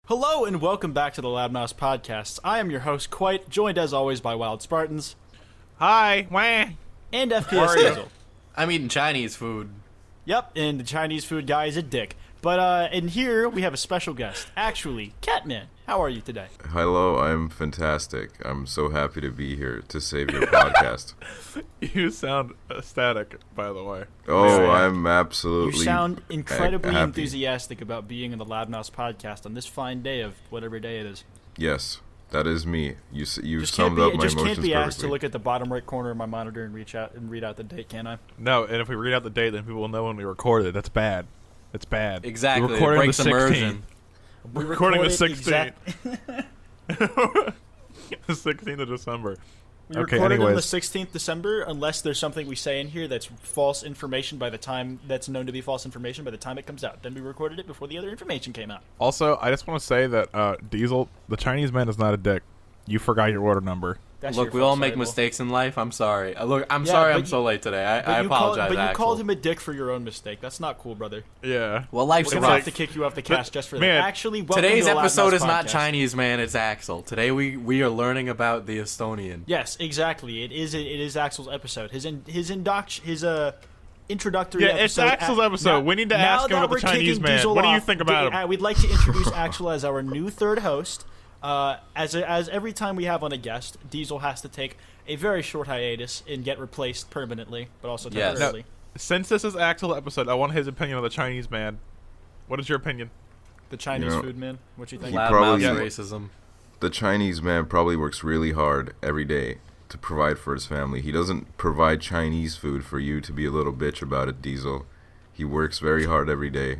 Hello and welcome back to the Loudmouse Podcast. I am your host, Quite, joined as always by Wild Spartans. Hi, wah. And FPS Diesel. I'm eating Chinese food. Yep, and the Chinese food guy is a dick. But in here we have a special guest, actually, Catman. How are you today? Hello, I'm fantastic. I'm so happy to be here to save your podcast. You sound ecstatic, by the way. Oh, Yeah. I'm absolutely You sound incredibly happy. enthusiastic about being in the Loudmouse Podcast on this fine day of whatever day it is. Yes, that is me. You Just summed up my can't emotions be asked perfectly. to look at the bottom right corner of my monitor and read out the date, can I? No, and if we read out the date, then people will know when we recorded it. That's bad. It's bad. Exactly. We're It recording breaks the 16th. immersion. We We're recording the recorded 16th. The 16th of December. We Okay, recorded on the anyways. 16th December, unless there's something we say in here that's false information by the time that's known to be false information by the time it comes out. Then we recorded it before the other information came out. Also, I just want to say that Diesel, the Chinese man, is not a dick. You forgot your order number. That's Look, your we fault, all make sorry, Will. mistakes in life. I'm sorry. I'm Yeah, sorry but I'm so late today. I But apologize, you Axel. called him a dick for your own mistake. That's not cool, brother. Yeah. Well, life's We're rough. gonna have to kick you off the cast just for that. man, Actually, welcome Today's to the episode Loudmouse is not Podcast. Chinese, man. It's Axel. Today we are learning about the Estonian. Yes, exactly. It is Axel's episode. His introductory Yeah, episode. it's Axel's episode. We need to now ask him that about the we're Chinese kicking man. Diesel What do you off, think about him? We'd like to introduce Axel as our new third host. As every time we have on a guest, Diesel has to take a very short hiatus and get replaced permanently, but also Yes. temporarily. Since this is Axel's episode, I want his opinion on the Chinese man. What is your opinion? The Chinese You know, food man. What you think? He Loudmouth probably- racism. The Chinese man probably works really hard every day to provide for his family. He doesn't provide Chinese food for you to be a little bitch about it, Diesel. He works very hard every day,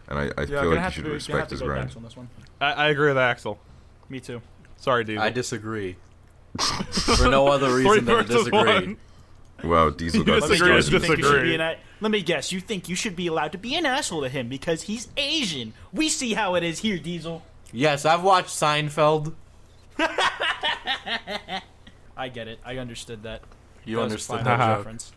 and I feel like you should respect his grind. on this one. I agree with Axel. Me too. Sorry, Diesel. I disagree. For no other reason than to versus disagree. one. Wow, Diesel You got disagree strong. with You think you should disagree. be let me guess. You think you should be allowed to be an asshole to him because he's Asian. We see how it is here, Diesel. Yes, I've watched Seinfeld. I get it. I understood that. You That was a understood fine that Haha. joke. reference.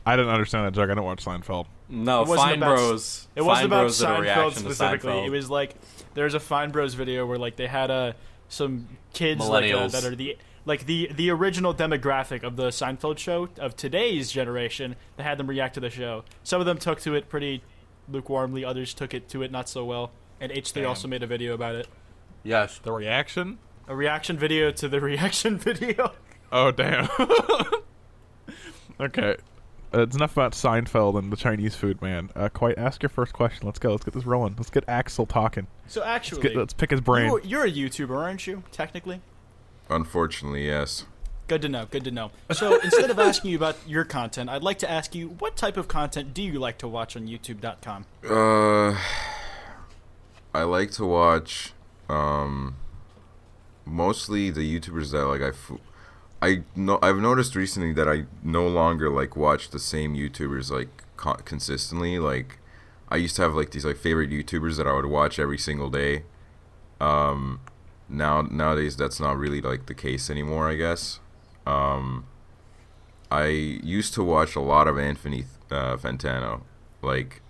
I didn't understand that joke. I don't watch Seinfeld. No, It wasn't Fine about- Bros. It wasn't Fine about Bros did a Seinfeld reaction to specifically. Seinfeld. It was like there's a Fine Bros video where like they had some kids Millennials. that are the original demographic of the Seinfeld show of today's generation that had them react to the show. Some of them took to it pretty lukewarmly. Others took it to it not so well. And H3 Damn. also made a video about it. Yes. The reaction? A reaction video to the reaction video. Oh, damn. Okay. It's enough about Seinfeld and the Chinese food, man. Quite ask your first question. Let's go. Let's get this rolling. Let's get Axel talking. So actually, Let's pick his brain. you're a YouTuber, aren't you? Technically. Unfortunately, yes. Good to know. Good to know. So instead of asking you about your content, I'd like to ask you what type of content do you like to watch on YouTube.com? I like to watch mostly the YouTubers that like I've noticed recently that I no longer like watch the same YouTubers like consistently. Like I used to have like these like favorite YouTubers that I would watch every single day. Nowadays that's not really like the case anymore, I guess. I used to watch a lot of Anthony Fantano, like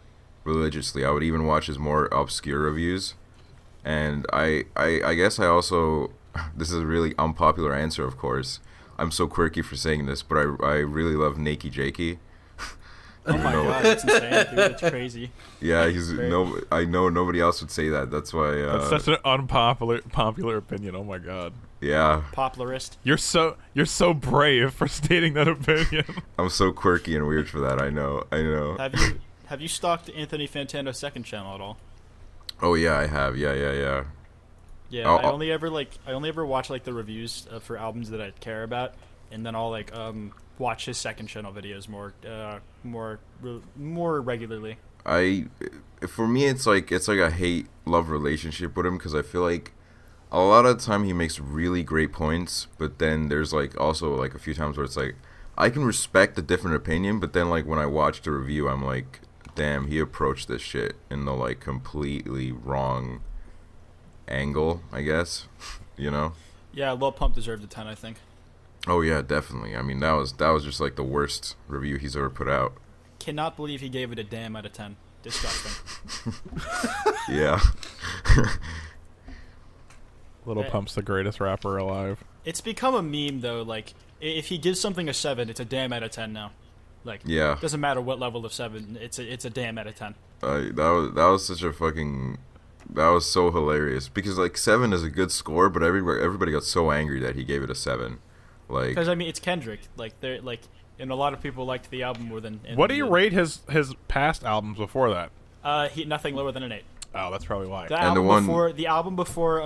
religiously. I would even watch his more obscure reviews. And I guess I also, this is a really unpopular answer, of course. I'm so quirky for saying this, but I really love Nakey Jakey. Oh my god, that's insane, dude. That's crazy. Yeah, he's Great. I know nobody else would say that. That's why. That's such an unpopular opinion. Oh my god. Yeah, Popularist. You're so brave for stating that opinion. I'm so quirky and weird for that. I know. Have you stalked Anthony Fantano's second channel at all? Oh yeah, I have. Yeah. Yeah, Oh, I only ever watch like the reviews for albums that I care about, and then I'll like watch his second channel videos more regularly. For me, it's like a hate-love relationship with him because I feel like a lot of the time he makes really great points, but then there's like also like a few times where it's like I can respect a different opinion, but then like when I watch the review, I'm like, damn, he approached this shit in the like completely wrong angle, I guess. You know? Yeah, Lil Pump deserved a 10, I think. Oh yeah, definitely. I mean, that was just like the worst review he's ever put out. Cannot believe he gave it a damn out of 10. Disgusting. Yeah. Little Eh. Pump's the greatest rapper alive. It's become a meme though. Like if he gives something a 7, it's a damn out of 10 now. Like Yeah. doesn't matter what level of 7, it's a damn out of 10. That was such a fucking. That was so hilarious because like 7 is a good score, but everybody got so angry that he gave it a 7. Like, Because I mean, it's Kendrick. Like they're like, and a lot of people liked the album more than. What do you rate his past albums before that? Nothing lower than an 8. Oh, that's probably why. The album before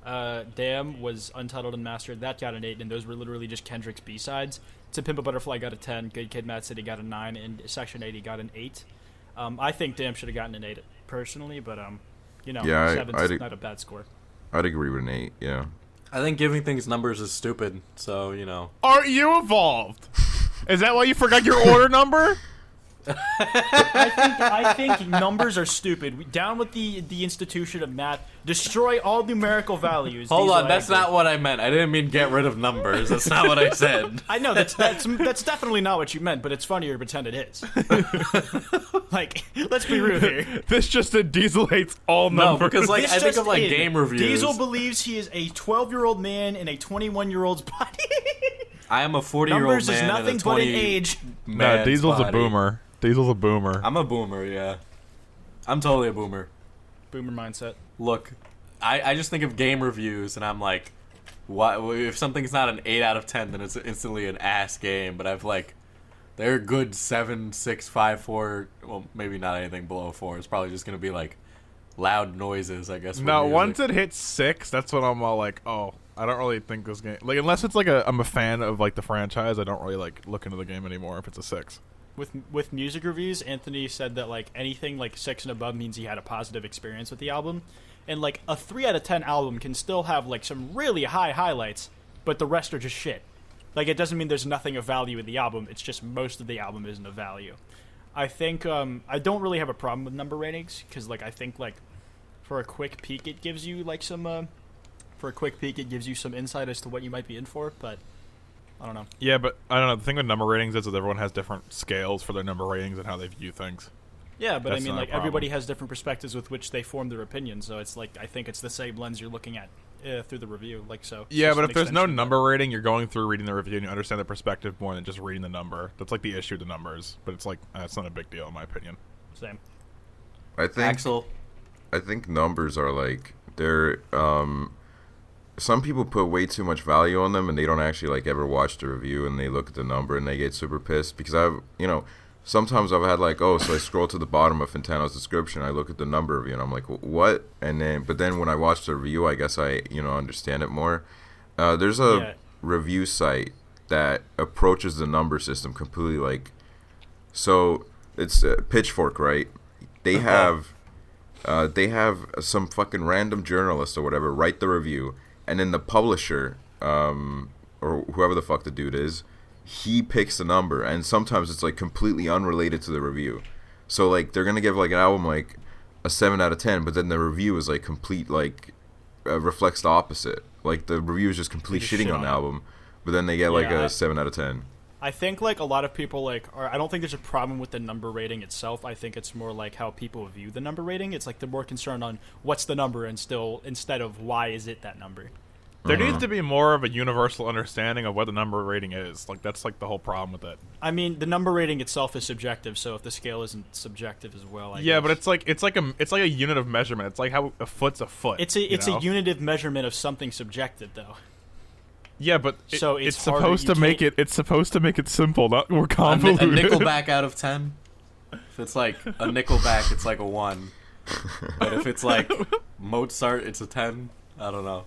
Damn was Untitled and Mastered. That got an 8, and those were literally just Kendrick's B-sides. To Pimp a Butterfly got a 10. Good Kid, Mad City got a 9, and Section 80 got an 8. I think Damn should have gotten an 8 personally, but Yeah, 7's not a bad score. I'd agree with an 8. Yeah. I think giving things numbers is stupid. So Aren't you evolved? Is that why you forgot your order number? I think numbers are stupid. Down with the institution of math. Destroy all numerical values. Hold on, that's not what I meant. I didn't mean get rid of numbers. That's not what I said. I know that's definitely not what you meant, but it's funnier to pretend it is. Like, let's be real here. This just a Diesel hates all No, numbers. because like This I think just of like in. game reviews. Diesel believes he is a 12-year-old man in a 21-year-old's body. I am a 40-year-old Numbers man is nothing in a but 20 an age. No, man's Diesel's body. a boomer. Diesel's a boomer. I'm a boomer, yeah. I'm totally a boomer. Boomer mindset. Look, I just think of game reviews and I'm like, why? If something's not an 8 out of 10, then it's instantly an ass game. But I've like, they're good 7, 6, 5, 4. Well, maybe not anything below 4. It's probably just gonna be like loud noises, I guess. with No, music. once it hits 6, that's when I'm all like, oh, I don't really think this game. Like, unless it's like I'm a fan of like the franchise, I don't really like look into the game anymore if it's a 6. With music reviews, Anthony said that like anything like 6 and above means he had a positive experience with the album, and like a 3 out of 10 album can still have like some really high highlights, but the rest are just shit. Like it doesn't mean there's nothing of value in the album. It's just most of the album isn't of value. I think I don't really have a problem with number ratings because like I think like for a quick peek it gives you like some insight as to what you might be in for, but. I don't know. Yeah, but I don't know. The thing with number ratings is that everyone has different scales for their number ratings and how they view things. Yeah, but That's I mean, not a like problem. everybody has different perspectives with which they form their opinion. So it's like I think it's the same lens you're looking at through the review. Like so. it's Yeah, just but an if there's no extension of number rating, you're going through reading the review and you understand the perspective more than just reading the number. That's like the issue with the numbers. But it's like, it's not a big deal in my opinion. that. Same. I think numbers are like they're some people put way too much value on them and they don't actually like ever watch the review and they look at the number and they get super pissed because sometimes I've had like so I scroll to the bottom of Fintano's description, I look at the number review and I'm like what, but then when I watch the review I guess I understand it more. There's a review site that approaches the number system completely like, so it's Pitchfork, right? They have some fucking random journalist or whatever write the review. And then the publisher, or whoever the fuck the dude is, he picks the number. And sometimes it's like completely unrelated to the review. So like they're gonna give like an album like a 7 out of 10, but then the review is like complete like reflects the opposite. Like the review is just complete just shitting shit on the on it. album, but then they get like Yeah, a 7 out of 10. I think like a lot of people I don't think there's a problem with the number rating itself. I think it's more like how people view the number rating. It's like they're more concerned on what's the number instead of why is it that number. There needs to be more of a universal understanding of what the number rating is. Like, that's like the whole problem with it. I mean, the number rating itself is subjective, so if the scale isn't subjective as well, I Yeah, guess. but it's like a unit of measurement. It's like how a foot's a foot. It's a know? unitive measurement of something subjective, though. Yeah, but So it's it's harder- supposed you to make can't- it's supposed to make it simple, not more A convoluted. Nickelback out of 10. If it's like a Nickelback, it's like a 1. But if it's like Mozart, it's a 10. I don't know.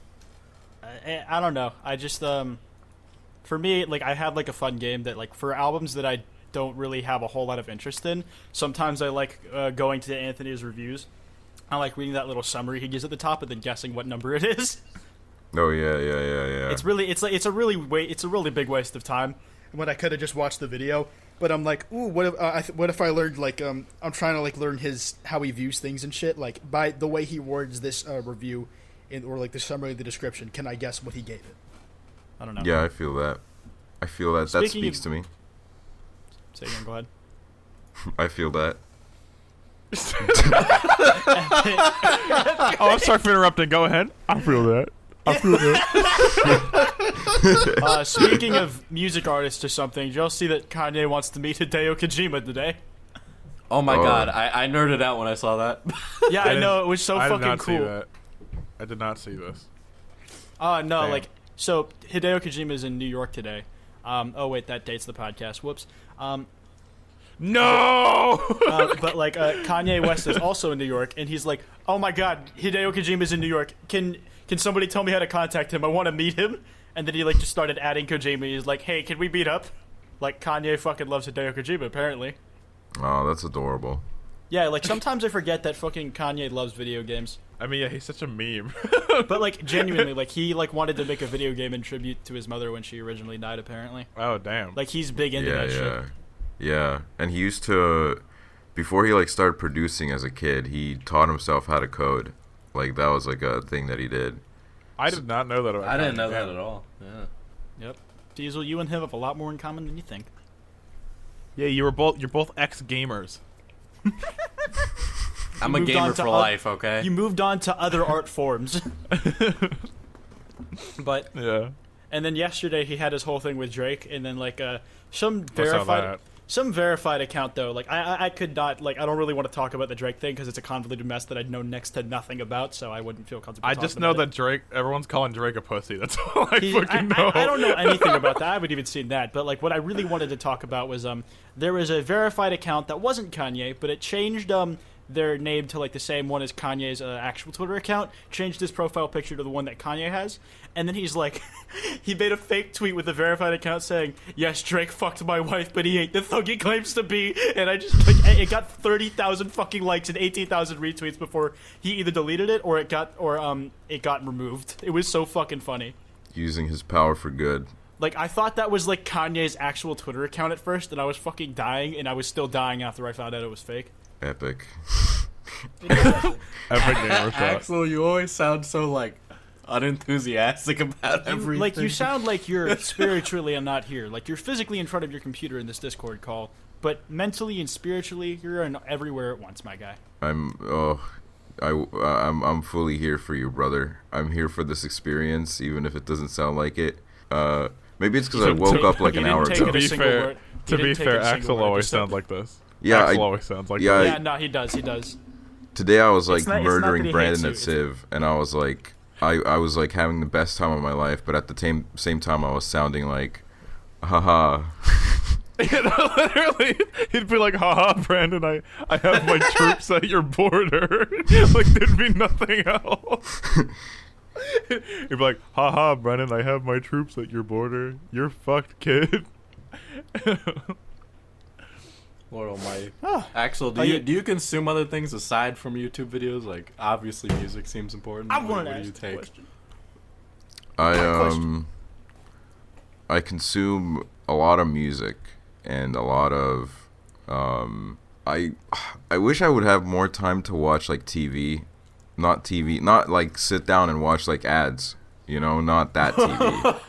I don't know. I just for me, like I have like a fun game that like for albums that I don't really have a whole lot of interest in. Sometimes I like going to Anthony's reviews. I like reading that little summary he gives at the top and then guessing what number it is. Oh yeah. It's a really big waste of time when I could have just watched the video. But I'm like, ooh, what if I learned like I'm trying to like learn how he views things and shit, like by the way he words this review or like the summary of the description. Can I guess what he gave it? I don't know. Yeah, I feel that. That Speaking speaks of- to me. Say again, go ahead. I feel that. Oh, I'm sorry for interrupting. Go ahead. I feel that. Speaking of music artists or something, did y'all see that Kanye wants to meet Hideo Kojima today? Oh my god, I nerded out when I saw that. Yeah, I know, it was so I did fucking not see cool. that. I did not see this. No, Damn. like, so Hideo Kojima is in New York today. Oh wait, that dates the podcast. Whoops. No! But like Kanye West is also in New York, and he's like, "Oh my God, Hideo Kojima's in New York. Can somebody tell me how to contact him? I want to meet him." And then he like just started adding Kojima. He's like, "Hey, can we meet up?" Like Kanye fucking loves Hideo Kojima apparently. Oh, that's adorable. Yeah, like sometimes I forget that fucking Kanye loves video games. I mean, yeah, he's such a meme. But like genuinely, like he like wanted to make a video game in tribute to his mother when she originally died. Apparently, Oh, damn. like he's big into that shit. Yeah. And he used to, before he like started producing as a kid, he taught himself how to code. Like that was like a thing that he did. I did not know that about I didn't Kanye. know that at all. Yeah. Yep. Diesel, you and him have a lot more in common than you think. Yeah, you're both ex-gamers. I'm a moved gamer on to for oth- life, okay? You moved on to other art forms. But Yeah. and then yesterday he had his whole thing with Drake, and then like some What's all verified that? some verified account though. Like I could not like I don't really want to talk about the Drake thing because it's a convoluted mess that I know next to nothing about, so I wouldn't feel comfortable. I talking just know about that Drake, everyone's calling Drake a pussy. That's all I it. fucking know. I don't know anything about that. I haven't even seen that. But like what I really wanted to talk about was there was a verified account that wasn't Kanye, but it changed their name to like the same one as Kanye's actual Twitter account, changed his profile picture to the one that Kanye has, and then he's like, he made a fake tweet with a verified account saying, "Yes, Drake fucked my wife, but he ain't the thug he claims to be," and I just like it got 30,000 fucking likes and 18,000 retweets before he either deleted it or it got removed. It was so fucking funny. Using his power for good. Like, I thought that was, like, Kanye's actual Twitter account at first, and I was fucking dying, and I was still dying after I found out it was fake. Epic. Epic gamer shot. Axel, you always sound so, like, unenthusiastic about everything. Like, you sound like you're spiritually and not here. Like, you're physically in front of your computer in this Discord call, but mentally and spiritually, you're everywhere at once, my guy. I'm fully here for you, brother. I'm here for this experience, even if it doesn't sound like it. Maybe it's because I woke up like an hour take To it ago. a be single fair, word. He to be didn't take fair, it a single Axel word. always Just sounds said- like this. Yeah, Axel I, always sounds like yeah, this. Yeah, no, he does. today I was like It's not that murdering he Brandon hates at you, Civ, and I was like, I was like having the best time of my life, but at the same time I was sounding like, haha. You know, literally, he'd be like, "Haha, Brandon, I have my troops at your border." Like there'd be nothing else. He'd be like, "Haha, Brandon, I have my troops at your border. You're fucked, kid." Lord almighty. Oh. Axel, do you consume other things aside from YouTube videos? Like, obviously music seems important. I What wanted to do you ask a take? question. I consume a lot of music and a lot of I wish I would have more time to watch like TV, not like sit down and watch like ads, you know, not that TV.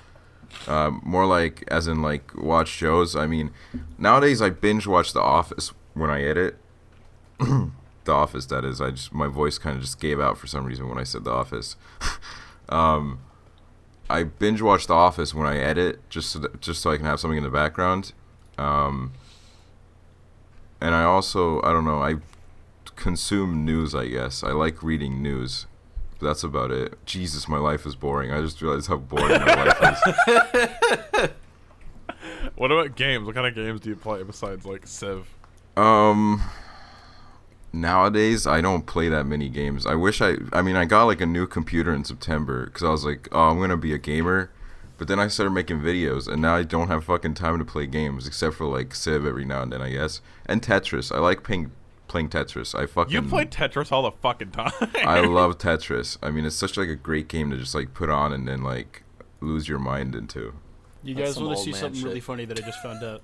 More like as in like watch shows. I mean, nowadays I binge watch The Office when I edit. The Office, that is. My voice kind of just gave out for some reason when I said The Office. I binge watch The Office when I edit, just so I can have something in the background. And I also, I don't know, I consume news, I guess. I like reading news. But that's about it. Jesus, my life is boring. I just realized how boring my life is. What about games? What kind of games do you play besides like Civ? Nowadays, I don't play that many games. I mean, I got like a new computer in September because I was like, oh, I'm going to be a gamer. But then I started making videos, and now I don't have fucking time to play games except for like Civ every now and then, I guess. And Tetris. I like playing Tetris. You play Tetris all the fucking time. I love Tetris. I mean, it's such like a great game to just like put on and then like lose your mind into. You That's guys some want to old see man something really shit. funny that I just found out?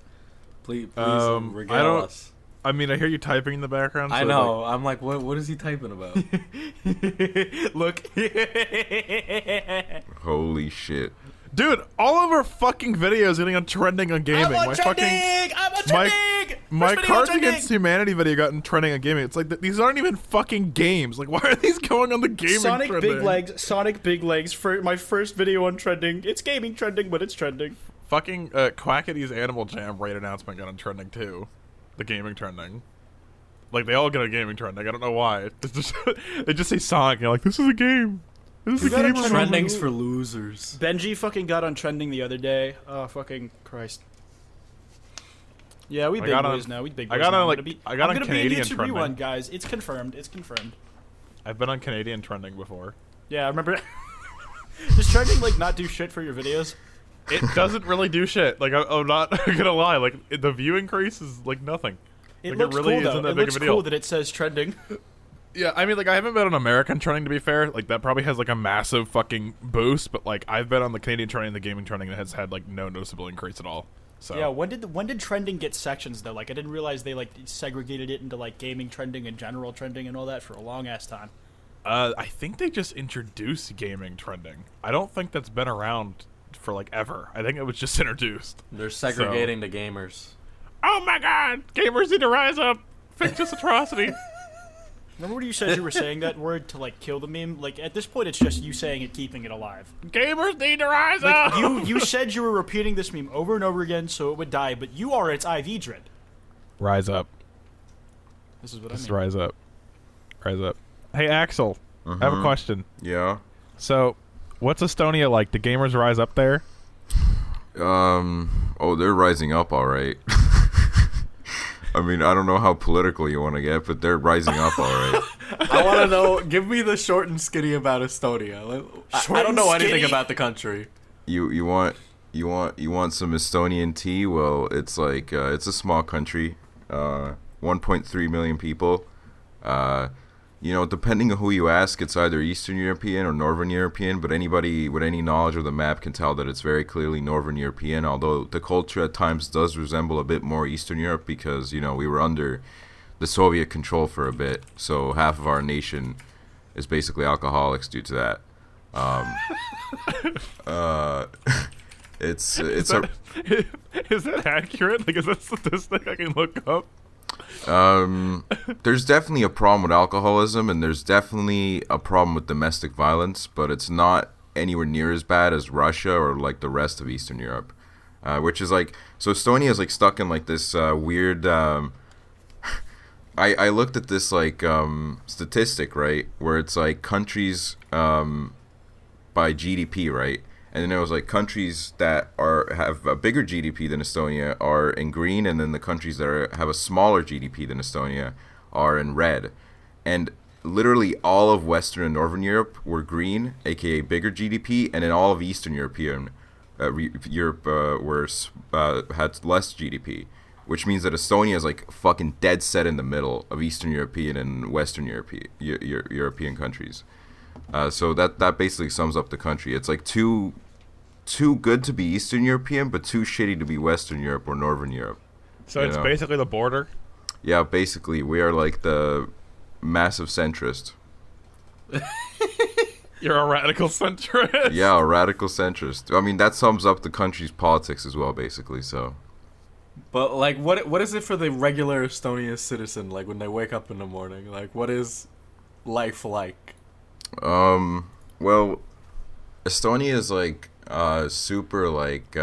Please regale I don't- us. I mean, I hear you typing in the background. I so, know. I'm like, what is he typing about? Look. Holy shit. dude, all of our fucking videos getting on trending on gaming. I'm on my trending! fucking I'm on my- trending! My video Cards trending! Against Humanity video got trending on gaming. It's like these aren't even fucking games. Like, why are these going on the gaming Sonic trending? Sonic Big Legs for my first video on trending. It's gaming trending, but it's trending. Fucking Quackity's Animal Jam raid announcement got on trending too. The gaming trending. Like, they all get a gaming trending. I don't know why. They just say Sonic, and you're like, this is a game. This is a got a game. Trending's for losers. Benji fucking got on trending the other day. Oh, fucking Christ. Yeah, we I big got boys on- now. We big boys I got now. on, like- I'm gonna be, I got I'm on gonna Canadian be in YouTube trending. Rewind, guys. It's confirmed. It's confirmed. I've been on Canadian trending before. Yeah, I remember. Does trending like not do shit for your videos? It doesn't really do shit. Like, I'm not gonna lie. Like, the view increase is like nothing. It Like, looks really cool though. isn't that It big looks of a deal. cool that it says trending. Yeah, I mean, like, I haven't been on American trending, to be fair. Like, that probably has, like, a massive fucking boost. But, like, I've been on the Canadian trending, the gaming trending, that has had, like, no noticeable increase at all. So Yeah, when did trending get sections though? Like I didn't realize they like segregated it into like gaming trending and general trending and all that for a long ass time. I think they just introduced gaming trending. I don't think that's been around for, like, ever. I think it was just introduced. They're segregating the gamers. Oh, my God! Gamers need to rise up! Fix this atrocity! Remember when you said you were saying that word to like kill the meme? Like at this point, it's just you saying it, keeping it alive. Gamers need to rise Like up! you said you were repeating this meme over and over again so it would die, but you are its IV dread. Rise up. This is what Just I mean. rise up. Rise up. Hey, Axel, I have a question. Yeah. So, what's Estonia like? Do gamers rise up there? Oh, they're rising up, all right. I mean, I don't know how political you want to get, but they're rising up, all right. I want to know. Give me the short and skinny about Estonia. I don't know anything about the country. You want some Estonian tea? Well, it's like it's a small country, 1.3 million people. Depending on who you ask, it's either Eastern European or Northern European, but anybody with any knowledge of the map can tell that it's very clearly Northern European, although the culture at times does resemble a bit more Eastern Europe because, we were under the Soviet control for a bit, so half of our nation is basically alcoholics due to that. Is that accurate? Like, is that statistic I can look up? There's definitely a problem with alcoholism, and there's definitely a problem with domestic violence, but it's not anywhere near as bad as Russia or like the rest of Eastern Europe, which is like, so Estonia is like stuck in like this weird. I looked at this like statistic, right, where it's like countries by GDP, right? And then it was like countries that have a bigger GDP than Estonia are in green, and then the countries that have a smaller GDP than Estonia are in red. And literally all of Western and Northern Europe were green, aka bigger GDP, and then all of Eastern Europe had less GDP, which means that Estonia is like fucking dead set in the middle of Eastern European and Western European countries. So that basically sums up the country. It's like too good to be Eastern European, but too shitty to be Western Europe or Northern Europe. So it's basically the border? Yeah, basically. We are like the massive centrist. You're a radical centrist? Yeah, a radical centrist. I mean, that sums up the country's politics as well, basically, so. But, like, what is it for the regular Estonian citizen, like, when they wake up in the morning? Like, what is life like? Well, Estonia is like super like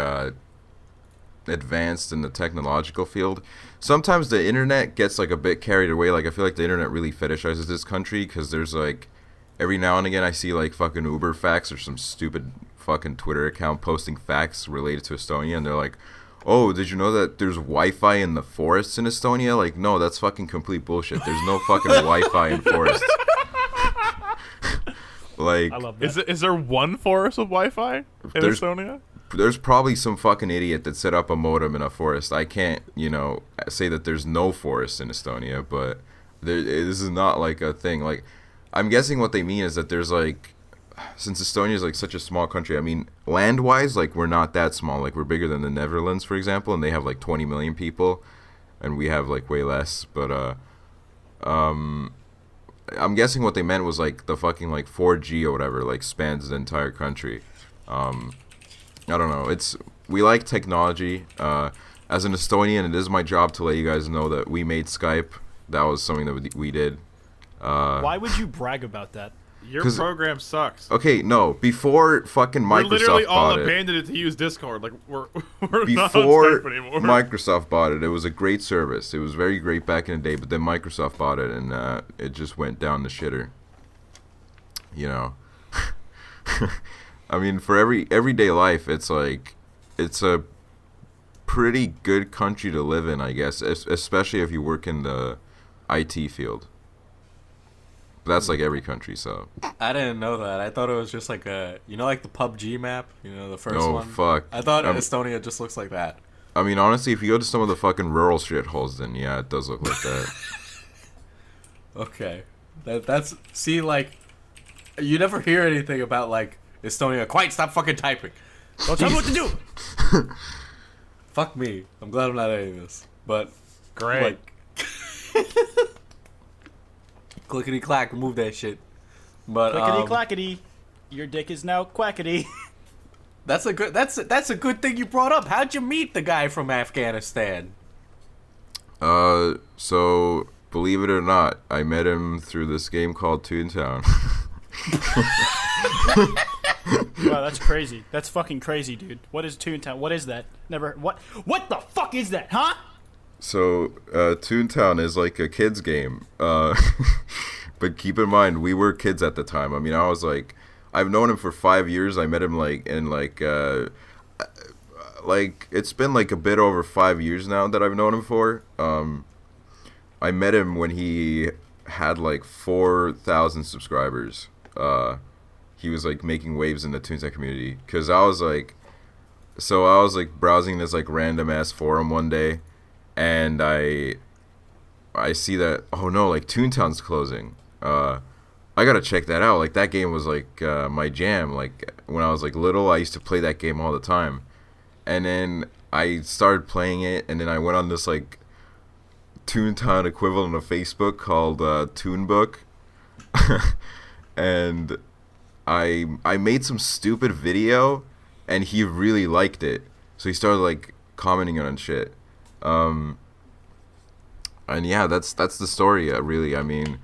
advanced in the technological field. Sometimes the internet gets like a bit carried away. Like I feel like the internet really fetishizes this country because there's like every now and again I see like fucking Uber facts or some stupid fucking Twitter account posting facts related to Estonia, and they're like, oh, did you know that there's Wi-Fi in the forests in Estonia? Like, no, that's fucking complete bullshit. There's no fucking Wi-Fi in forests. Like, I love that. Is there one forest with Wi-Fi in Estonia? There's probably some fucking idiot that set up a modem in a forest. I can't, say that there's no forest in Estonia, but this is not like a thing. Like, I'm guessing what they mean is that there's like, since Estonia is like such a small country, I mean, land-wise, like we're not that small. Like we're bigger than the Netherlands, for example, and they have like 20 million people, and we have like way less. But I'm guessing what they meant was like the fucking like 4G or whatever like spans the entire country. I don't know. We like technology. as an Estonian, it is my job to let you guys know that we made Skype. That was something that we did. Why would you brag about that? Your 'Cause- program sucks. Okay, no. Before fucking We're literally Microsoft all bought it. abandoned it to use Discord. Like we're not on Before Skype anymore. Microsoft bought it, it was a great service. It was very great back in the day, but then Microsoft bought it, and it just went down the shitter. You know, I mean, for everyday life, it's like it's a pretty good country to live in, I guess, especially if you work in the IT field. But that's like every country, so. I didn't know that. I thought it was just like like the PUBG map, the first Oh, one. fuck. I thought Estonia just looks like that. I mean, honestly, if you go to some of the fucking rural shitholes, then yeah, it does look like that. Okay, that's see, like, you never hear anything about like Estonia. Quiet, stop fucking typing. Don't tell me what to do. Fuck me. I'm glad I'm not editing this. But Great. like, clickety clack, remove that shit. But Clickety clackety. Your dick is now quackety. that's a good thing you brought up. How'd you meet the guy from Afghanistan? So believe it or not, I met him through this game called Toontown. Wow, that's crazy. That's fucking crazy, dude. What is Toontown? What is that? Never. What the fuck is that, huh? So, Toontown is like a kid's game. But keep in mind, we were kids at the time. I mean, I was like, I've known him for 5 years. I met him like it's been like a bit over 5 years now that I've known him for. I met him when he had like 4,000 subscribers. He was like making waves in the Toontown community. Cause I was like browsing this like random ass forum one day, and I see that, oh no, like Toontown's closing. I gotta check that out. Like that game was like my jam. Like when I was like little, I used to play that game all the time. And then I started playing it, and then I went on this like Toontown equivalent of Facebook called Toonbook. And I made some stupid video, and he really liked it. So he started like commenting on shit. And yeah, that's the story. Really, I mean,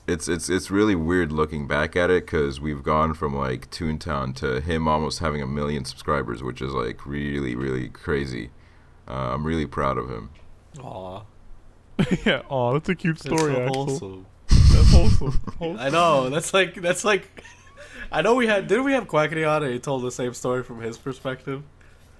it's really weird looking back at it, because we've gone from like Toontown to him almost having 1 million subscribers, which is like really, really crazy. I'm really proud of him. Aw, Yeah. Oh, that's a cute story. so Axel. wholesome. That's wholesome. I know. That's like. I know we had. Didn't we have Quackity on, and he told the same story from his perspective?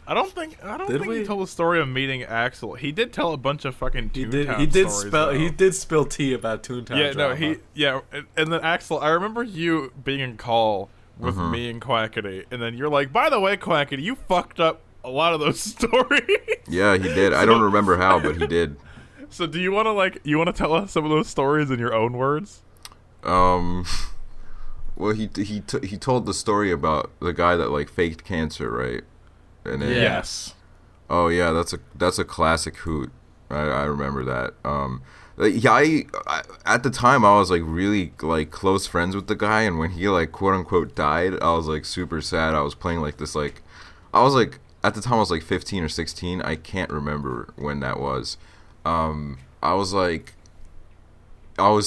I don't think he told the story of meeting Axel. He did tell a bunch of fucking Toontown He did stories, spell. though. He did spill tea about Toontown. Yeah, drama. and then Axel, I remember you being in call with me and Quackity, and then you're like, by the way, Quackity, you fucked up a lot of those stories. Yeah, he did. I don't remember how, but he did. So do you want to tell us some of those stories in your own words? Well, he told the story about the guy that like faked cancer, right? And then, Yes. Oh yeah, that's a classic hoot. I remember that. Yeah, I at the time I was like really like close friends with the guy, and when he like quote unquote died, I was like super sad. I was playing like this like, I was like at the time I was like 15 or 16. I can't remember when that was. I was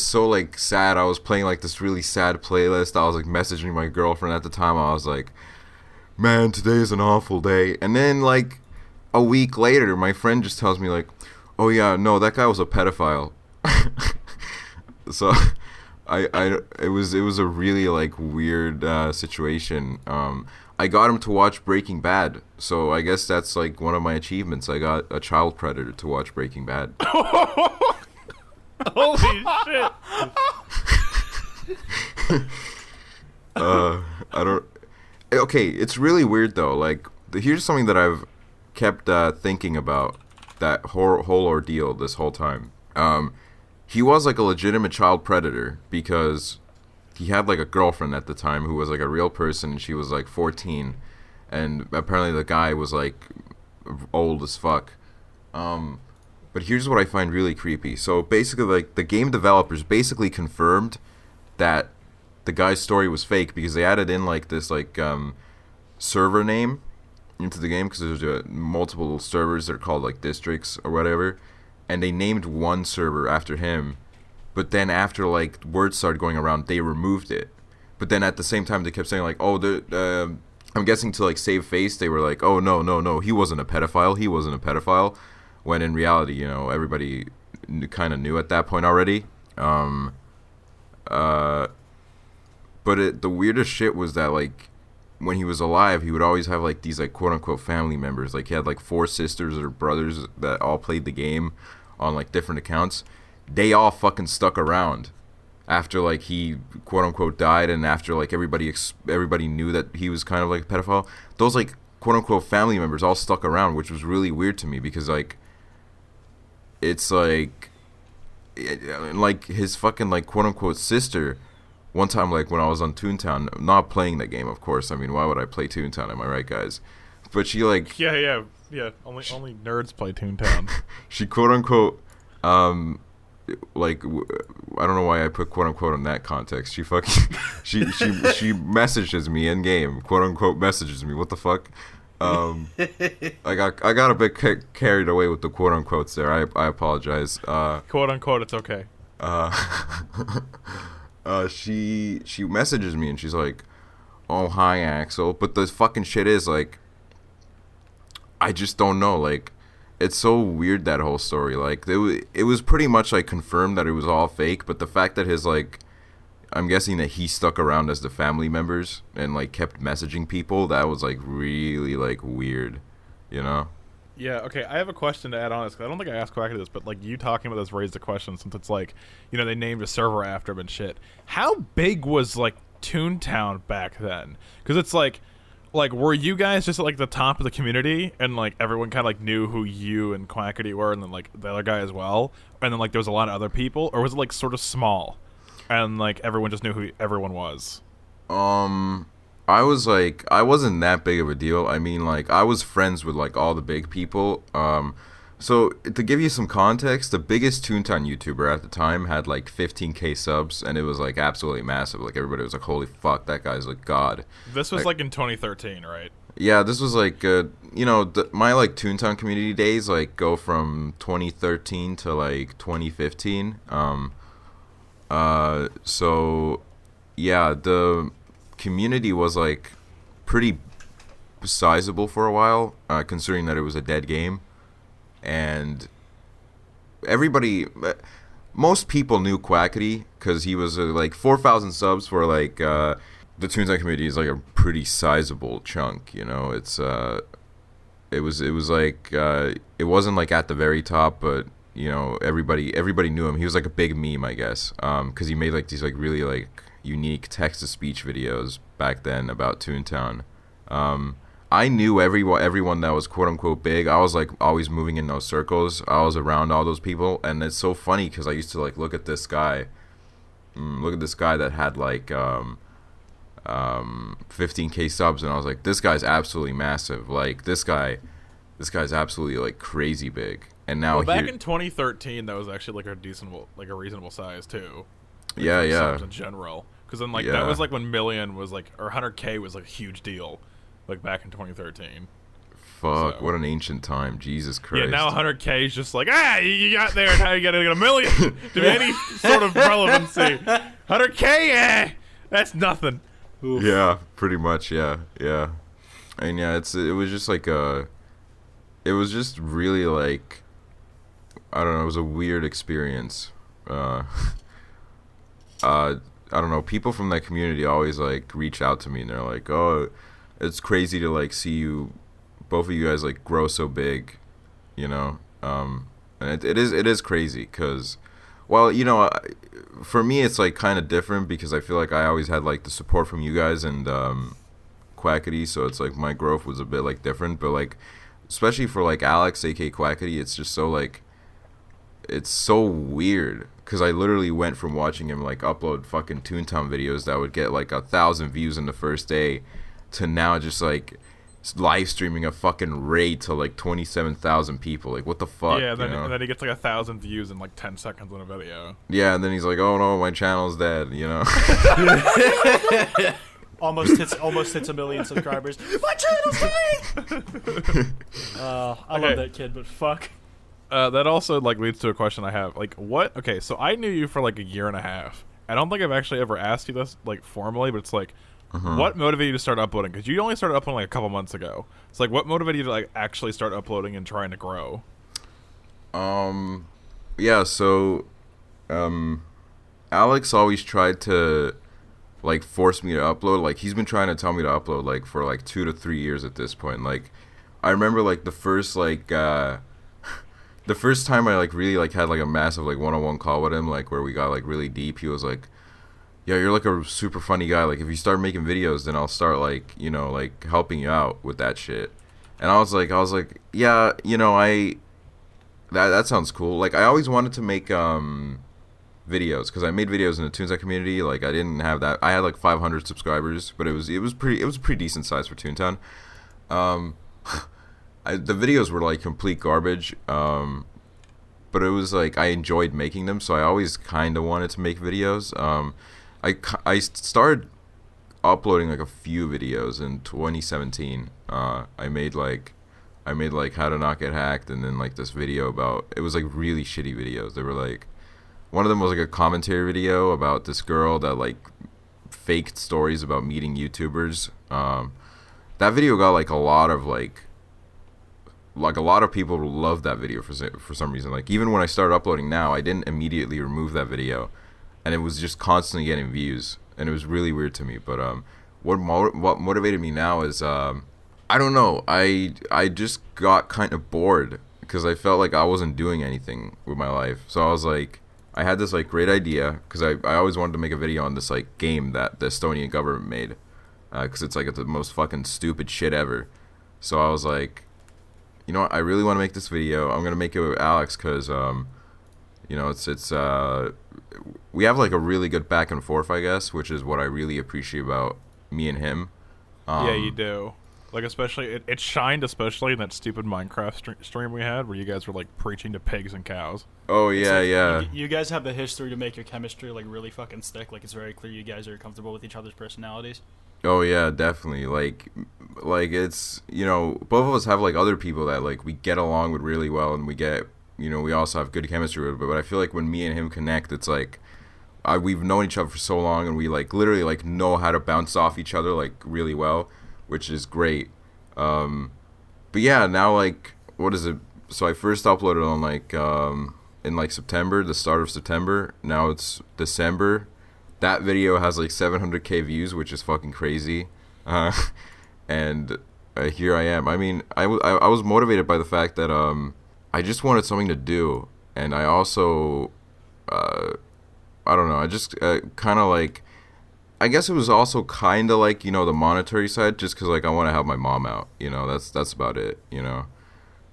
so like sad. I was playing like this really sad playlist. I was like messaging my girlfriend at the time. I was like, man, today is an awful day. And then like a week later, my friend just tells me like, oh yeah, no, that guy was a pedophile. So it was a really like weird situation. I got him to watch Breaking Bad, so I guess that's like one of my achievements. I got a child predator to watch Breaking Bad. Holy shit. I don't. Okay, it's really weird though. Like, here's something that I've kept thinking about that whole ordeal this whole time. He was like a legitimate child predator because he had like a girlfriend at the time who was like a real person, and she was like 14, and apparently the guy was like old as fuck. But here's what I find really creepy. So basically, like, the game developers basically confirmed that the guy's story was fake because they added in like this like server name into the game because there's multiple servers that are called like districts or whatever, and they named one server after him, but then after like word started going around, they removed it. But then at the same time, they kept saying like, oh, I'm guessing to like save face, they were like, oh no, he wasn't a pedophile, when in reality, you know, everybody kind of knew at that point already. But the weirdest shit was that like, when he was alive, he would always have like these like quote unquote family members. Like he had like 4 sisters or brothers that all played the game on like different accounts. They all fucking stuck around after like he quote unquote died, and after like everybody knew that he was kind of like a pedophile. Those like quote unquote family members all stuck around, which was really weird to me because like it's like his fucking like quote unquote sister. One time, like, when I was on Toontown, not playing that game, of course. I mean, why would I play Toontown? Am I right, guys? But she, like... Yeah. Only nerds play Toontown. She, quote-unquote, like, I don't know why I put quote-unquote in that context. She fucking... she messages me in-game. Quote-unquote messages me. What the fuck? I got a bit carried away with the quote-unquotes there. I apologize. Quote-unquote, it's okay. She messages me and she's like, oh, hi, Axel. But the fucking shit is, like, I just don't know. Like, it's so weird, that whole story. Like, it was pretty much, like, confirmed that it was all fake. But the fact that his, like, I'm guessing that he stuck around as the family members and, like, kept messaging people, that was, like, really, like, weird, you know? Yeah, okay, I have a question to add on this, because I don't think I asked Quacky this, but, like, you talking about this raised a question, since it's, like, you know, they named a server after him and shit. How big was, like, Toontown back then? Because it's, like, were you guys just at, like, the top of the community, and, like, everyone kind of, like, knew who you and Quackity were, and then, like, the other guy as well, and then, like, there was a lot of other people, or was it, like, sort of small, and, like, everyone just knew who everyone was? I wasn't that big of a deal. I mean, like, I was friends with, like, all the big people. So, to give you some context, the biggest Toontown YouTuber at the time had, like, 15K subs, and it was, like, absolutely massive. Like, everybody was like, holy fuck, that guy's, like, God. This was, like in 2013, right? Yeah, this was, like, you know, my, like, Toontown community days, like, go from 2013 to, like, 2015. So, yeah, the community was like pretty sizable for a while, considering that it was a dead game, and most people knew Quackity because he was like 4,000 subs for like the Toontown community is like a pretty sizable chunk, you know. It was like it wasn't like at the very top, but you know, everybody knew him. He was like a big meme, I guess, because he made like these like really like unique text-to-speech videos back then about Toontown. I knew everyone that was quote-unquote big. I was like always moving in those circles. I was around all those people, and it's so funny because I used to like look at this guy that had like 15K subs, and I was like, this guy's absolutely massive. Like this guy's absolutely like crazy big. And now back in 2013, that was actually like a reasonable size too. Yeah. Subs in general. Because then, like, that was, like, when million was, like, or 100K was, like, a huge deal, like, back in 2013 Fuck, what an ancient time. Jesus Christ. Yeah, now 100K is just like, you got there, and how you get a million to be any sort of relevancy. 100K, that's nothing. Oof. Yeah, pretty much, yeah. And, yeah, it was just, like, it was just really, like, I don't know, it was a weird experience. I don't know, people from that community always like reach out to me and they're like, oh, it's crazy to like see both of you guys like grow so big, you know. And it is crazy because, well, you know, for me it's like kind of different because I feel like I always had like the support from you guys and Quackity, so it's like my growth was a bit like different, but like especially for like Alex, aka Quackity, it's just so like, it's so weird because I literally went from watching him like upload fucking Toontown videos that would get like 1,000 views in the first day to now just like live streaming a fucking raid to like 27,000 people. Like, what the fuck? Yeah, and then he gets like 1,000 views in like 10 seconds on a video. Yeah, and then he's like, oh no, my channel's dead, you know. Almost hits 1 million subscribers. My channel's free. I love that kid, but fuck. That also like leads to a question I have. Like, what? Okay, so I knew you for like a year and a half. I don't think I've actually ever asked you this like formally, but it's like, what motivated you to start uploading? Because you only started uploading like a couple months ago. It's like, what motivated you to like actually start uploading and trying to grow? Yeah. So, Alex always tried to like force me to upload. Like he's been trying to tell me to upload like for like 2 to 3 years at this point. Like I remember like the first time I like really like had like a massive like one-on-one call with him, like where we got like really deep. He was like, yeah, you're like a super funny guy. Like if you start making videos, then I'll start like, you know, like helping you out with that shit. And I was like, yeah, you know, that sounds cool. Like I always wanted to make videos because I made videos in the Toontown community. Like I didn't have that. I had like 500 subscribers, but it was pretty decent size for Toontown. The videos were like complete garbage. But it was like I enjoyed making them, so I always kind of wanted to make videos. I started uploading like a few videos in 2017. I made like how to not get hacked, and then like this video about, it was like really shitty videos. They were like, one of them was like a commentary video about this girl that like faked stories about meeting YouTubers. That video got like a lot of people loved that video for some reason. Like even when I started uploading now, I didn't immediately remove that video, and it was just constantly getting views, and it was really weird to me. But what motivated me now is I don't know. I just got kind of bored because I felt like I wasn't doing anything with my life. So I was like, I had this like great idea because I always wanted to make a video on this like game that the Estonian government made because it's like the most fucking stupid shit ever. So I was like, you know what? I really want to make this video. I'm gonna make it with Alex because you know, it's we have like a really good back and forth, I guess, which is what I really appreciate about me and him. Yeah, you do. Like especially it shined especially in that stupid Minecraft stream we had where you guys were like preaching to pigs and cows. Oh yeah, like, yeah. You guys have the history to make your chemistry like really fucking stick. Like it's very clear you guys are comfortable with each other's personalities. Oh yeah, definitely. Like it's, you know, both of us have like other people that like we get along with really well, and we get, you know, we also have good chemistry with. But I feel like when me and him connect, it's like we've known each other for so long, and we like literally like know how to bounce off each other like really well, which is great. But yeah, now like what is it? So I first uploaded on like in like September, the start of September. Now it's December. That video has like 700k views, which is fucking crazy. And here I am. I mean, I was motivated by the fact that I just wanted something to do, and I also I don't know. I just kind of like, I guess it was also kind of like, you know, the monetary side, just because like I want to help my mom out. You know, that's about it. You know,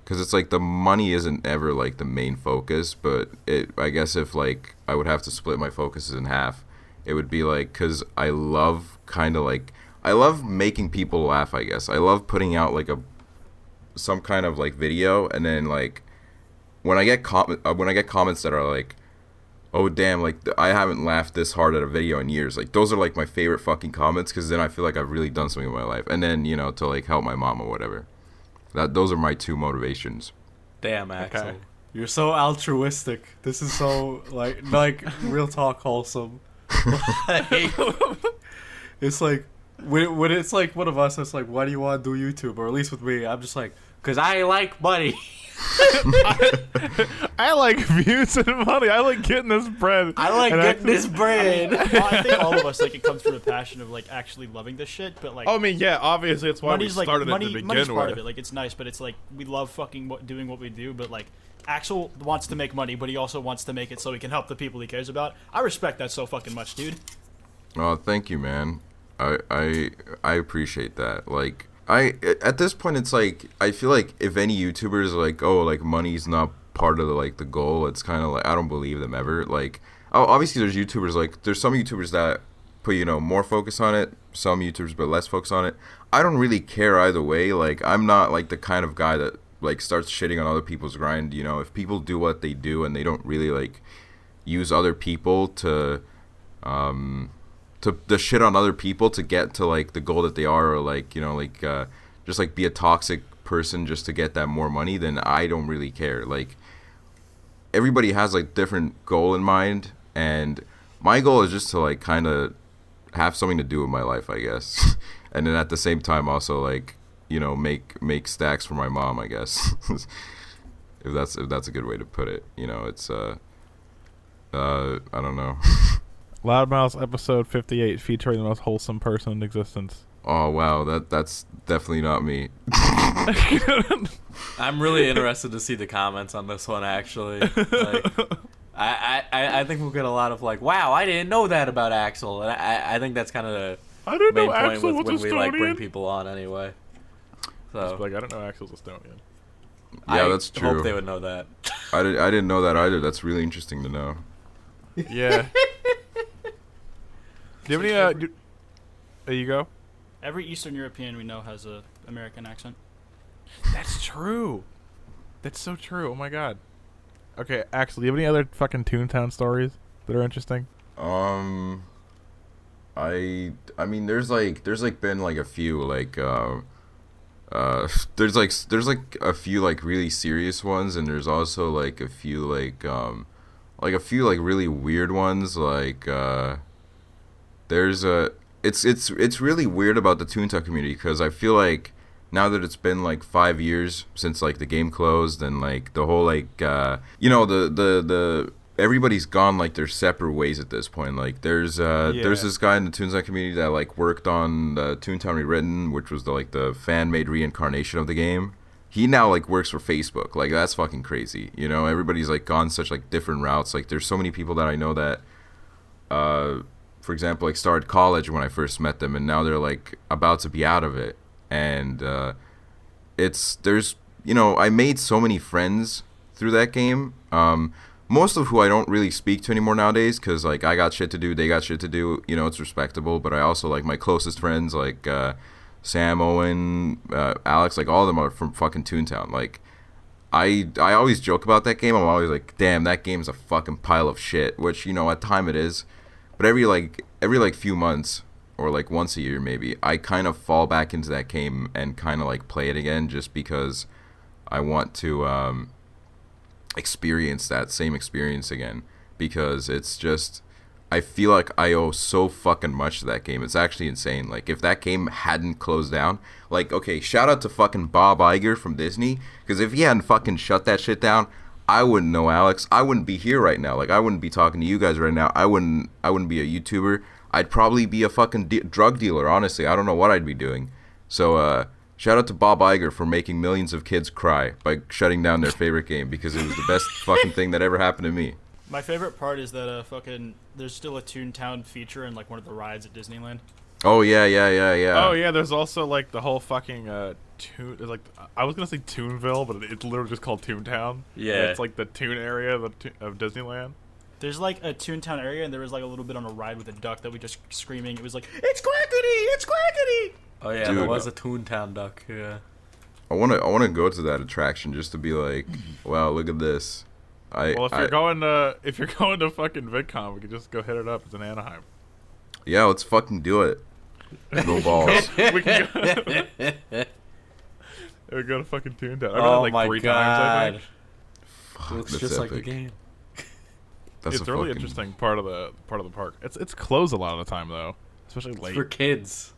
because it's like the money isn't ever like the main focus, but I guess if like I would have to split my focuses in half, it would be like, because I love making people laugh, I guess. I love putting out like some kind of like video, and then like when I get comments that are like, oh damn, like I haven't laughed this hard at a video in years. Like those are like my favorite fucking comments, because then I feel like I've really done something in my life. And then, you know, to like help my mom or whatever. Those are my two motivations. Damn, Axel. Okay. You're so altruistic. This is so like real talk wholesome. Like, it's like when it's like one of us, it's like, why do you want to do YouTube? Or at least with me, I'm just like, because I like money. I like views and money. I like getting this bread. I like getting this bread. I think all of us, like, it comes from a passion of like actually loving this shit, but like, I mean, yeah, obviously it's why we money's like started money, it to begin money's part with. of it. Like it's nice, but it's like we love fucking doing what we do, but like Axel wants to make money, but he also wants to make it so he can help the people he cares about. I respect that so fucking much, dude. Oh, thank you, man. I appreciate that. Like at this point, it's like I feel like if any YouTubers are like, oh, like money's not part of the goal, it's kind of like I don't believe them ever. Like obviously there's YouTubers, like there's some YouTubers that put, you know, more focus on it, some YouTubers but less focus on it. I don't really care either way. Like I'm not like the kind of guy that like starts shitting on other people's grind. You know, if people do what they do and they don't really like use other people to to shit on other people to get to like the goal that they are, or like, you know, like just like be a toxic person just to get that more money, then I don't really care. Like, everybody has like different goal in mind, and my goal is just to like kind of have something to do with my life, I guess. And then at the same time also, like, you know, make stacks for my mom, I guess. if that's a good way to put it. You know, it's I don't know. Loudmouth episode 58, featuring the most wholesome person in existence. Oh wow, that's definitely not me. I'm really interested to see the comments on this one, actually. Like, I think we'll get a lot of like, wow, I didn't know that about Axel. And I think that's kind of the I didn't main know point Axel with was when we like bring Estonian. people on anyway. So Like, I don't know Axel's Estonian. Yeah, I that's true. hope they would know that. I didn't know that either. That's really interesting to know. Yeah. Do you have any there you go. Every Eastern European we know has a American accent. That's true. That's so true. Oh my god. Okay, Axel, do you have any other fucking Toontown stories that are interesting? I mean, there's been like a few like there's like a few like really serious ones, and there's also like a few like really weird ones, like there's a it's really weird about the Toontown community, because I feel like now that it's been like 5 years since like the game closed, and like the whole like you know, the everybody's gone like their separate ways at this point. Like there's this guy in the Toontown community that like worked on the Toontown Rewritten, which was the fan made reincarnation of the game. He now like works for Facebook. Like, that's fucking crazy. You know, everybody's like gone such like different routes. Like, there's so many people that I know that for example, like started college when I first met them, and now they're like about to be out of it. And there's, you know, I made so many friends through that game. Most of who I don't really speak to anymore nowadays, because like I got shit to do, they got shit to do. You know, it's respectable. But I also like my closest friends, like Sam, Owen, Alex, like all of them are from fucking Toontown. Like, I always joke about that game. I'm always like, damn, that game's a fucking pile of shit. Which, you know, at time it is. But every few months, or like once a year maybe, I kind of fall back into that game and kind of like play it again, just because I want to experience that same experience again, because it's just, I feel like I owe so fucking much to that game. It's actually insane. Like, if that game hadn't closed down, like, okay, shout out to fucking Bob Iger from Disney, because if he hadn't fucking shut that shit down, I wouldn't know Alex. I wouldn't be here right now. Like, I wouldn't be talking to you guys right now. I wouldn't be a YouTuber. I'd probably be a fucking drug dealer, honestly. I don't know what I'd be doing. So, shout out to Bob Iger for making millions of kids cry by shutting down their favorite game, because it was the best fucking thing that ever happened to me. My favorite part is that there's still a Toontown feature in like one of the rides at Disneyland. Oh yeah. Oh yeah, there's also like the whole fucking there's like, I was gonna say Toonville, but it's literally just called Toontown. Yeah. It's like the Toon area of Disneyland. There's like a Toontown area, and there was like a little bit on a ride with a duck that we just screaming. It was like, "It's Quackity! It's Quackity!" Oh yeah, Dude, there was a Toontown duck. Yeah. I wanna go to that attraction just to be like, wow, look at this. Well, if you're going to fucking VidCon, we could just go hit it up. It's in Anaheim. Yeah, let's fucking do it. No balls. We can go. We go to fucking Toontown. I've been Oh like my 3 god. times, I think. It looks That's just like the epic. game. That's It's a really interesting part of the park. It's closed a lot of the time though, especially It's late. for kids.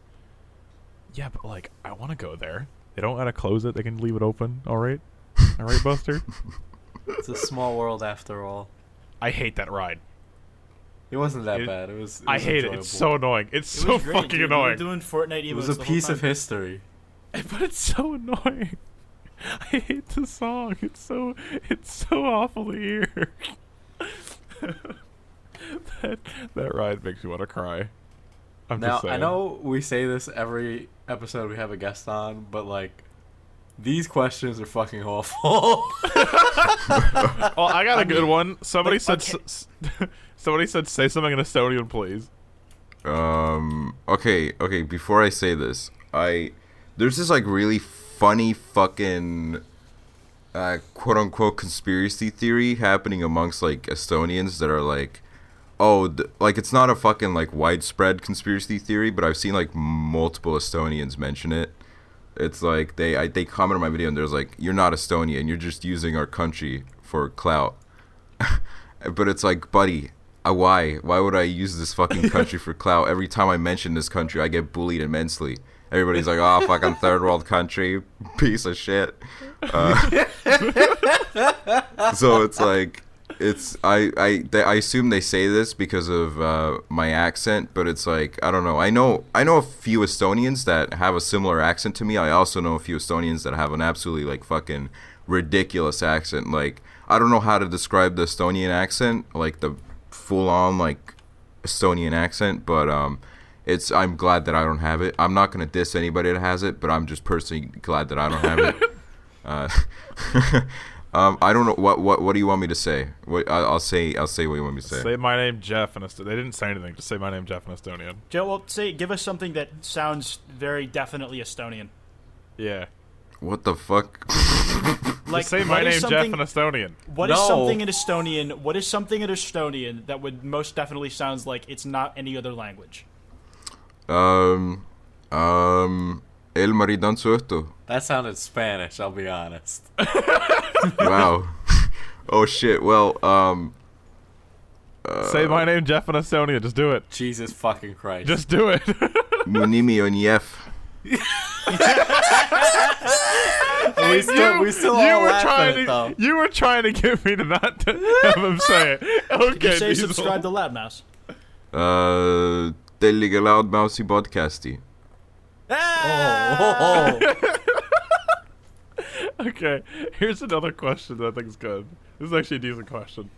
Yeah, but like, I want to go there. They don't gotta close it. They can leave it open. All right, Buster. It's a small world after all. I hate that ride. It wasn't that bad. It was I hate enjoyable. it. It's so annoying. It's It so was great, fucking dude. annoying. We were doing Fortnite emotes. It was a the whole piece of time. history. But it's so annoying. I hate the song. It's so awful to hear. that ride makes me want to cry. I'm Now just saying. I know we say this every episode we have a guest on, but like, these questions are fucking awful. Oh, I got a good one. Somebody like, said. okay. Somebody said, "Say something in Estonian, please." Okay. Before I say this, there's this like really funny fucking quote unquote conspiracy theory happening amongst like Estonians that are like, like it's not a fucking like widespread conspiracy theory, but I've seen like multiple Estonians mention it. It's like they comment on my video and there's like, you're not Estonian, you're just using our country for clout. But it's like, buddy, why would I use this fucking country for clout? Every time I mention this country, I get bullied immensely. Everybody's like, oh, fucking third world country, piece of shit. So it's like, I assume they say this because of my accent, but it's like, I don't know. I know a few Estonians that have a similar accent to me. I also know a few Estonians that have an absolutely like fucking ridiculous accent. Like, I don't know how to describe the Estonian accent, like the full on like Estonian accent, but I'm glad that I don't have it. I'm not gonna diss anybody that has it, but I'm just personally glad that I don't have it. I don't know what do you want me to say? I'll say what you want me to say. Say my name Jeff and they didn't say anything. Just say my name Jeff in Estonian. Joe, well, give us something that sounds very definitely Estonian. Yeah. What the fuck? Like, just say my name Jeff in Estonian. What is something in Estonian? What is something in Estonian that would most definitely sounds like it's not any other language? Elmari tantsuõhtu. That sounded Spanish, I'll be honest. Wow. Oh shit. Well, say my name Jeff in Estonia. Just do it. Jesus fucking Christ. Just do it. mu nimi on Jeff. we still all laugh at it, though. You were trying to get me to not have him say it. Okay. Did you say subscribe to Loudmouse? Tellige Loudmousey podcasti. Oh. Okay, here's another question that I think is good. This is actually a decent question.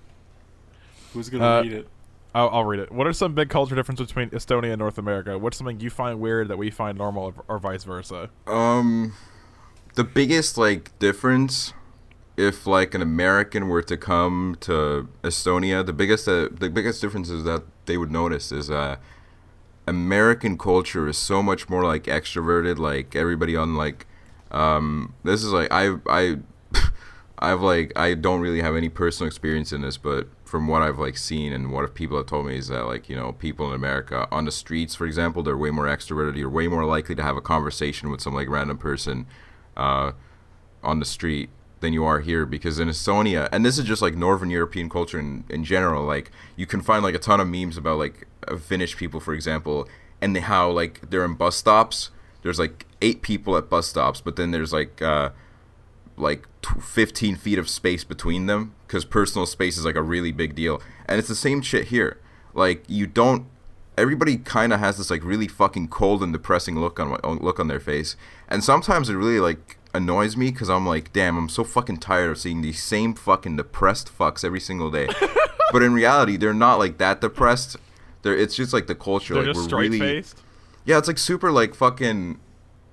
Who's gonna read it? I'll read it. What are some big culture differences between Estonia and North America? What's something you find weird that we find normal, or vice versa? The biggest like difference, if like an American were to come to Estonia, the biggest difference is that they would notice is American culture is so much more like extroverted. Like everybody on like this is like I don't really have any personal experience in this, but from what I've like seen and what people have told me is that like, you know, people in America on the streets, for example, they're way more extroverted. You're way more likely to have a conversation with some like random person on the street than you are here, because in Estonia, and this is just like Northern European culture in general, like you can find like a ton of memes about like Finnish people, for example, and how like they're in bus stops. There's like 8 people at bus stops, but then there's like 15 feet of space between them, because personal space is like a really big deal. And it's the same shit here. Like everybody kind of has this like really fucking cold and depressing look on their face, and sometimes it really like annoys me, because I'm like, damn, I'm so fucking tired of seeing these same fucking depressed fucks every single day. But in reality, they're not like that depressed. It's just like the culture. They're like just we're really, straight-faced? yeah, it's like super like fucking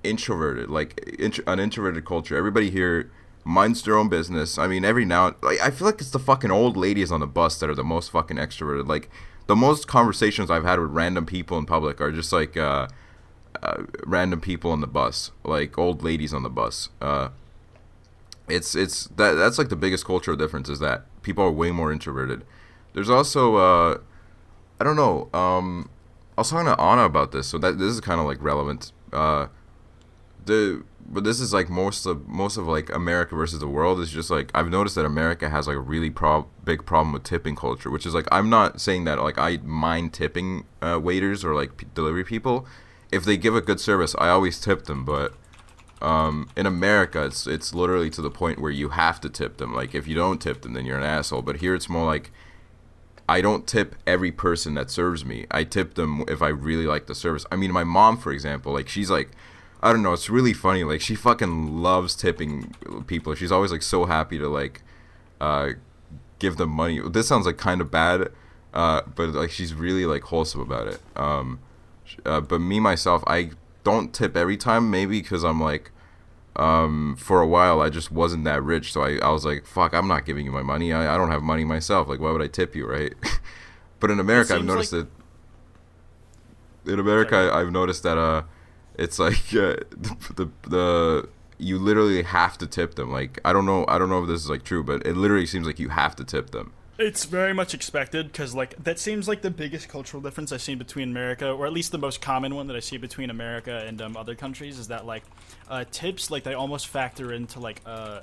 introverted, like an introverted culture. Everybody here minds their own business. I mean, every now, like, I feel like it's the fucking old ladies on the bus that are the most fucking extroverted. Like, the most conversations I've had with random people in public are just like random people on the bus, like old ladies on the bus. That's like the biggest cultural difference, is that people are way more introverted. There's also I don't know. I was talking to Anna about this, so that this is kind of like relevant. But this is like most of like America versus the world is just like, I've noticed that America has like a really big problem with tipping culture, which is like, I'm not saying that like I mind tipping waiters or like delivery people. If they give a good service, I always tip them. But in America, it's literally to the point where you have to tip them. Like, if you don't tip them, then you're an asshole. But here it's more like, I don't tip every person that serves me. I tip them if I really like the service. I mean, my mom, for example, like, she's like, I don't know, it's really funny. Like, she fucking loves tipping people. She's always like so happy to like give them money. This sounds like kind of bad, but like she's really like wholesome about it. But me myself, I don't tip every time, maybe because I'm like, for a while I just wasn't that rich, so I was like, fuck, I'm not giving you my money. I don't have money myself. Like, why would I tip you, right? But in America, I've noticed that. In America, I've noticed that it's like the you literally have to tip them. Like, I don't know if this is like true, but it literally seems like you have to tip them. It's very much expected because, like, that seems like the biggest cultural difference I've seen between America, or at least the most common one that I see between America and other countries, is that like tips, like they almost factor into like a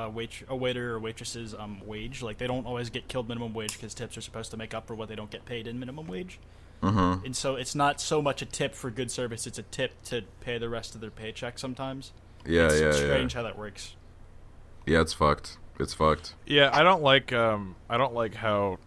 waiter or waitress's wage. Like they don't always get killed minimum wage because tips are supposed to make up for what they don't get paid in minimum wage. Mm-hmm. And so it's not so much a tip for good service; it's a tip to pay the rest of their paycheck. Sometimes. Yeah, It's yeah, strange yeah. how that works. Yeah, it's fucked. It's fucked. Yeah, I don't like how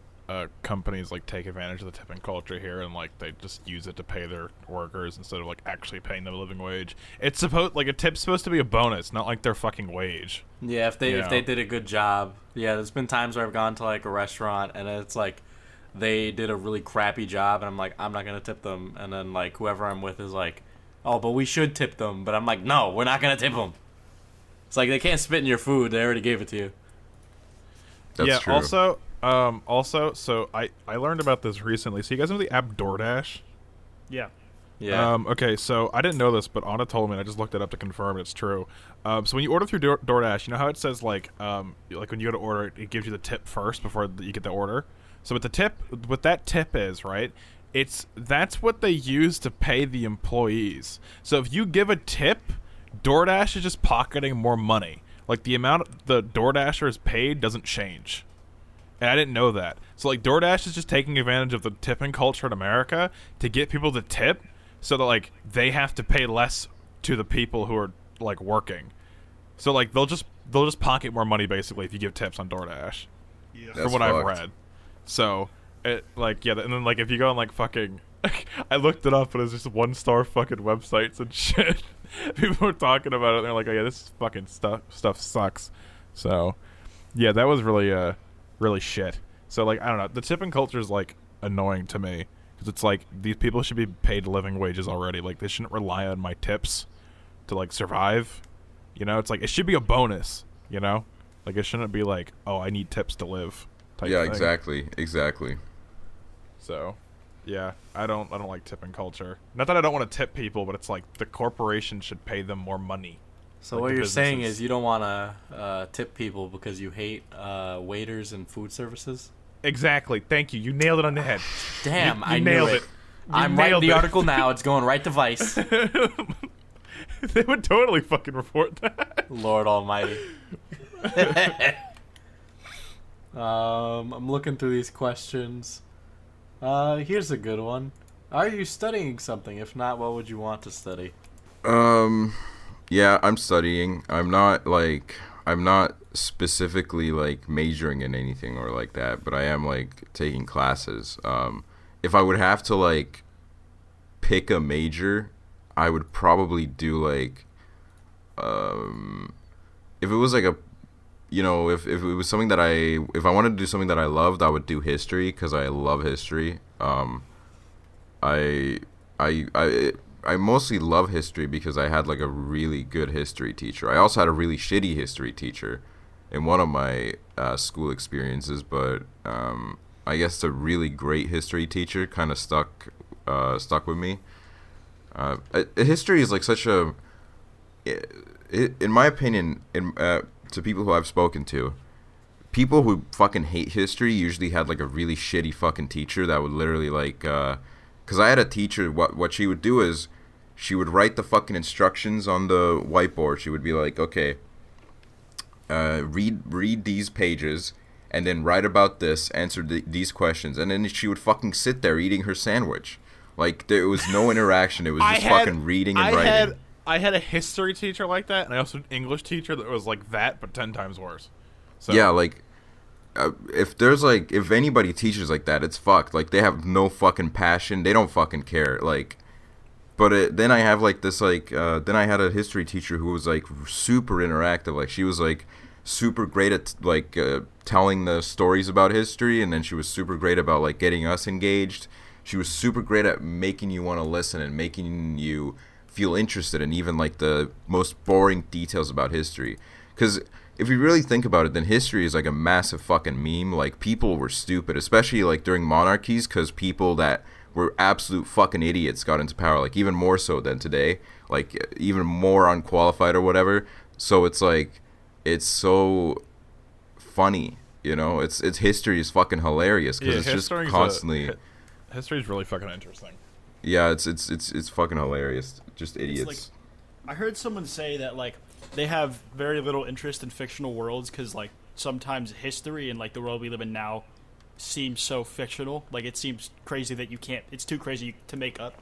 companies like take advantage of the tipping culture here and like they just use it to pay their workers instead of like actually paying them a living wage. It's supposed like a tip's supposed to be a bonus, not like their fucking wage. Yeah, if they did a good job. Yeah, there's been times where I've gone to like a restaurant and it's like they did a really crappy job and I'm like, I'm not gonna tip them, and then like whoever I'm with is like, oh, but we should tip them, but I'm like, no, we're not gonna tip them. It's like they can't spit in your food, they already gave it to you. That's yeah. true. Also, so I learned about this recently. So you guys know the app DoorDash? Yeah. Yeah. Okay, so I didn't know this, but Anna told me, and I just looked it up to confirm it's true. So when you order through DoorDash, you know how it says like when you go to order, it gives you the tip first before you get the order. So what that tip is, right? That's what they use to pay the employees. So if you give a tip, DoorDash is just pocketing more money. Like the amount the DoorDasher is paid doesn't change. And I didn't know that. So like DoorDash is just taking advantage of the tipping culture in America to get people to tip so that like they have to pay less to the people who are like working. So like they'll just pocket more money basically if you give tips on DoorDash. Yeah. From what I've fucked. read. So it like yeah, and then like if you go on like fucking I looked it up and it's just 1-star fucking websites and shit. People were talking about it and they're like, oh yeah, this fucking stuff sucks. So yeah, that was really shit. So like I don't know, the tipping culture is like annoying to me because it's like these people should be paid living wages already. Like they shouldn't rely on my tips to like survive. You know, it's like it should be a bonus. You know, like it shouldn't be like, oh, I need tips to live. Type Yeah, thing. exactly. So yeah, I don't like tipping culture. Not that I don't want to tip people, but it's like the corporation should pay them more money. So like what the you're saying businesses. is you don't want to tip people because you hate waiters and food services? Exactly. Thank you. You nailed it on the head. Damn, You I nailed knew it. it. You I'm writing nailed the it. article now. It's going right to Vice. They would totally fucking report that. Lord Almighty. I'm looking through these questions. Here's a good one. Are you studying something? If not, what would you want to study? Yeah, I'm studying. I'm not specifically like majoring in anything or like that, but I am like taking classes. If I would have to like pick a major, I would probably do like if it was like a if it was something that if I wanted to do something that I loved, I would do history because I love history. I mostly love history because I had like a really good history teacher. I also had a really shitty history teacher in one of my school experiences, but I guess a really great history teacher kind of stuck with me. History is like such a, in my opinion, to people who I've spoken to, people who fucking hate history usually had like a really shitty fucking teacher that would literally like, because I had a teacher, what she would do is she would write the fucking instructions on the whiteboard. She would be like, okay, read these pages and then write about this, answer these questions, and then she would fucking sit there eating her sandwich. Like there was no interaction. It was just fucking reading and writing. I had a history teacher like that, and I also had an English teacher that was like that, but 10 times worse. So Yeah, like if anybody teaches like that, it's fucked. Like they have no fucking passion. They don't fucking care. Like, but then I have like this like then I had a history teacher who was like super interactive. Like she was like super great at like telling the stories about history, and then she was super great about like getting us engaged. She was super great at making you want to listen and making you feel interested in even like the most boring details about history. Because if you really think about it, then history is like a massive fucking meme. Like people were stupid, especially like during monarchies, because people that were absolute fucking idiots got into power, like even more so than today, like even more unqualified or whatever. So it's like, it's so funny You know, it's history is fucking hilarious because it's just constantly. History's really fucking interesting. Yeah, it's fucking hilarious. Just idiots. Like, I heard someone say that like they have very little interest in fictional worlds because like sometimes history and like the world we live in now seems so fictional. Like it seems crazy that you can't. It's too crazy to make up.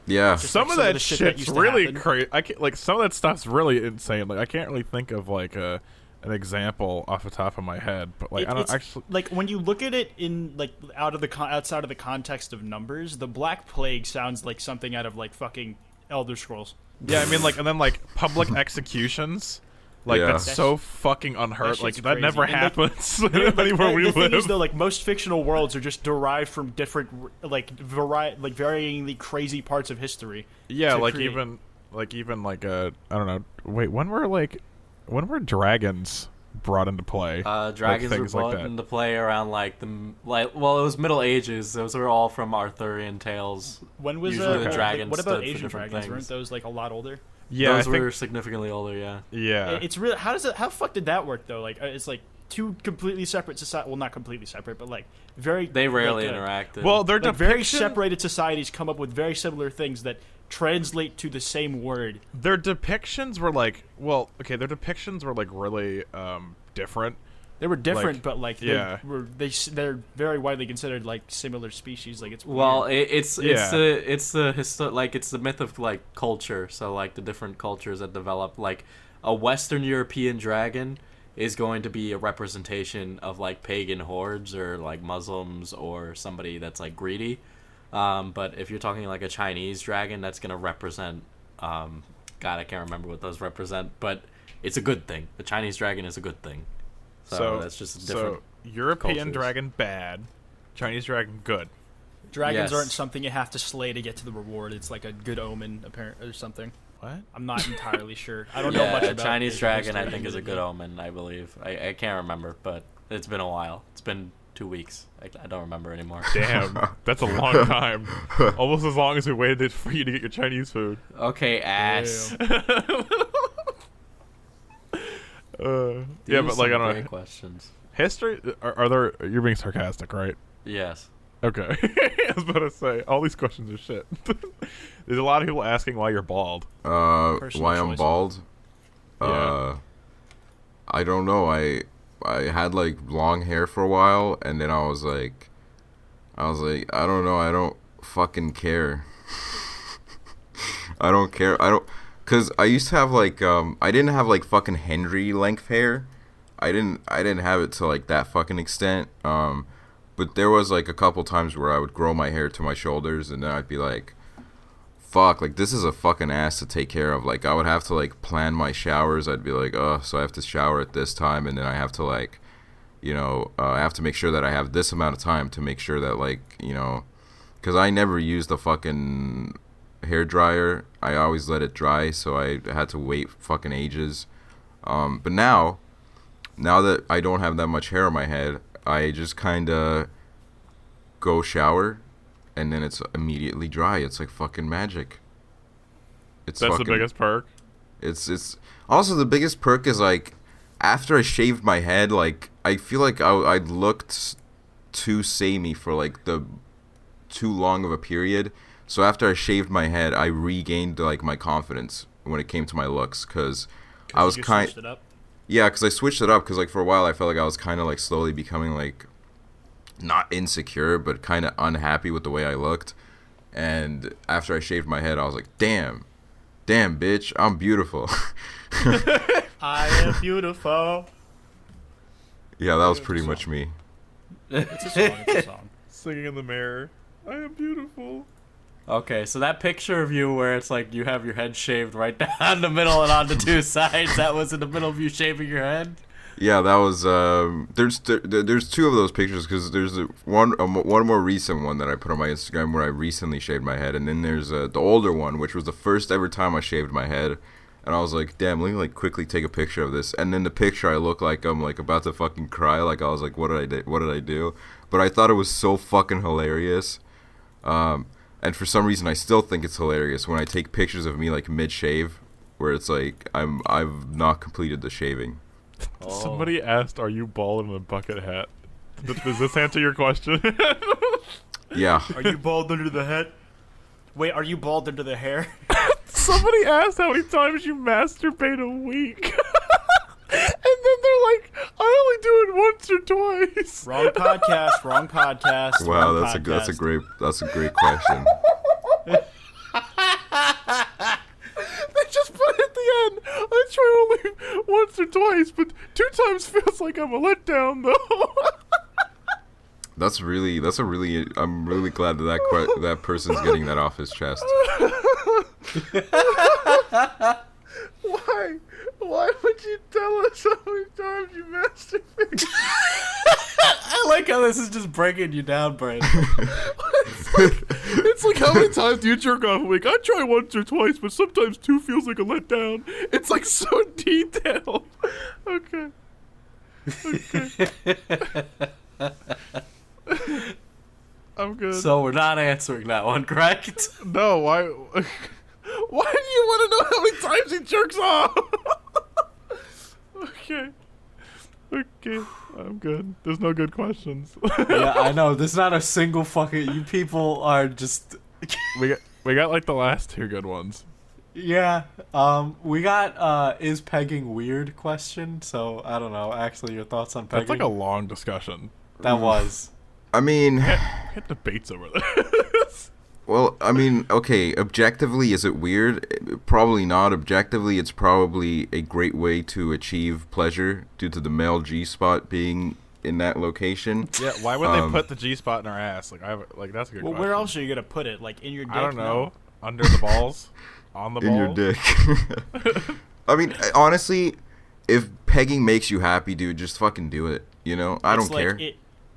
Yeah, Just some like of some of that the shit that shit's used to really happen. crazy. I can't, like some of that stuff's really insane. Like I can't really think of like an example off the top of my head, but like I don't It's actually. like when you look at it in like outside of the context of numbers, the Black Plague sounds like something out of like fucking Elder Scrolls. Yeah, I mean like, and then like public executions. Like Yeah. that's so fucking unheard. That Like shit's that never crazy. And, like, happens anywhere we the thing live. is though, like most fictional worlds are just derived from different varyingly crazy parts of history. Yeah, to like create. even like I don't know. Wait, when were dragons brought into play? Dragons were things like brought that. into play around like well, it was Middle Ages. Those were all from Arthurian tales. When was Usually the dragons what stood about for Asian different dragons? things. Weren't those like a lot older? Yeah, Those I think. were significantly older. Yeah. Yeah, It's really how fuck did that work though? Like it's like two completely separate society. Well, not completely separate, but like very. They rarely like, interacted. well, they're Like very depiction. separated societies come up with very similar things that translate to the same word. Their depictions were like, well, okay, their depictions were like really different. They were different, Like, but like yeah. they're very widely considered like similar species. Like it's well, weird. it's Yeah. it's the myth of like culture. So like the different cultures that develop. Like a Western European dragon is going to be a representation of like pagan hordes or like Muslims or somebody that's like greedy. But if you're talking like a Chinese dragon, that's gonna represent. God, I can't remember what those represent, but it's a good thing. The Chinese dragon is a good thing. So that's just a different. So European cultures. dragon bad, Chinese dragon good. Dragons yes. aren't something you have to slay to get to the reward. It's like a good omen, apparent or something. What? I'm not entirely sure. I don't know Yeah, much a about Chinese Asian dragon I history, think is a good admittedly. omen. I believe. I can't remember, but it's been a while. It's been 2 weeks. I don't remember anymore. Damn, that's a long time. Almost as long as we waited for you to get your Chinese food. Okay, ass. Yeah, but like I don't Great know. questions. History? Are there? You're being sarcastic, right? Yes. Okay. I was about to say all these questions are shit. There's a lot of people asking why you're bald. Personal Why I'm choice. bald? Yeah. I don't know. I had like long hair for a while, and then I was like, I don't know. I don't fucking care. I don't care. Cause I used to have like I didn't have like fucking Henry length hair. I didn't have it to like that fucking extent. But there was like a couple times where I would grow my hair to my shoulders, and then I'd be like, fuck, like this is a fucking ass to take care of. Like I would have to like plan my showers. I'd be like, oh, so I have to shower at this time, and then I have to like, I have to make sure that I have this amount of time to make sure that like, because I never used the fucking hair dryer. I always let it dry, so I had to wait fucking ages. But now that I don't have that much hair on my head, I just kind of go shower, and then it's immediately dry. It's like fucking magic. That's fucking, the biggest perk. It's also the biggest perk is like after I shaved my head, like I feel like I looked too samey for like the too long of a period. So after I shaved my head, I regained like my confidence when it came to my looks, because I was kind. Switched it up. Yeah, because I switched it up, because like for a while I felt like I was kind of like slowly becoming like not insecure, but kind of unhappy with the way I looked. And after I shaved my head, I was like, damn bitch, I'm beautiful. I am beautiful. Yeah, that was pretty much me. It's a song. It's a song. Singing in the mirror. I am beautiful. Okay, so that picture of you where it's like you have your head shaved right down the middle and on the two sides, that was in the middle of you shaving your head? Yeah, that was there's two of those pictures, because there's one more recent one that I put on my Instagram where I recently shaved my head, and then there's the older one, which was the first ever time I shaved my head, and I was like, damn, let me like quickly take a picture of this. And then the picture, I look like I'm like about to fucking cry, like I was like, what did I do? But I thought it was so fucking hilarious. And for some reason I still think it's hilarious when I take pictures of me like mid shave, where it's like I've not completed the shaving. Oh. Somebody asked, "Are you bald in a bucket hat?" Does this answer your question? Yeah. Are you bald under the head? Wait, are you bald under the hair? Somebody asked how many times you masturbate a week. And then they're like, I only do it once or twice. Wrong podcast. Wrong podcast. Wow, wrong that's podcast. a great question. They just put it at the end. I try only once or twice, but 2 times feels like I'm a letdown, though. I'm really glad that person's getting that off his chest. Why? Why would you tell us how many times you masturbate? I like how this is just breaking you down, Brandon. It's like, how many times do you jerk off a week? I try once or twice, but sometimes 2 feels like a letdown. It's like so detailed. Okay. I'm good. So we're not answering that one, correct? No, why? Why do you want to know how many times he jerks off? Okay, I'm good. There's no good questions. Yeah, I know. There's not a single fucking. You people are just. we got like the last 2 good ones. Yeah. We got is pegging weird question. So I don't know. Actually, your thoughts on pegging? That's like a long discussion. That was. I mean, We had debates over this. well, I mean, okay, objectively, is it weird? Probably not. Objectively, it's probably a great way to achieve pleasure due to the male G-spot being in that location. Yeah, why would they put the G spot in our ass? Like that's a good Well, question. where else are you gonna put it? Like in your dick? I don't know. No. Under the balls, on the balls. In your dick. I mean, honestly, if pegging makes you happy, dude, just fucking do it. You know, I It's don't like care.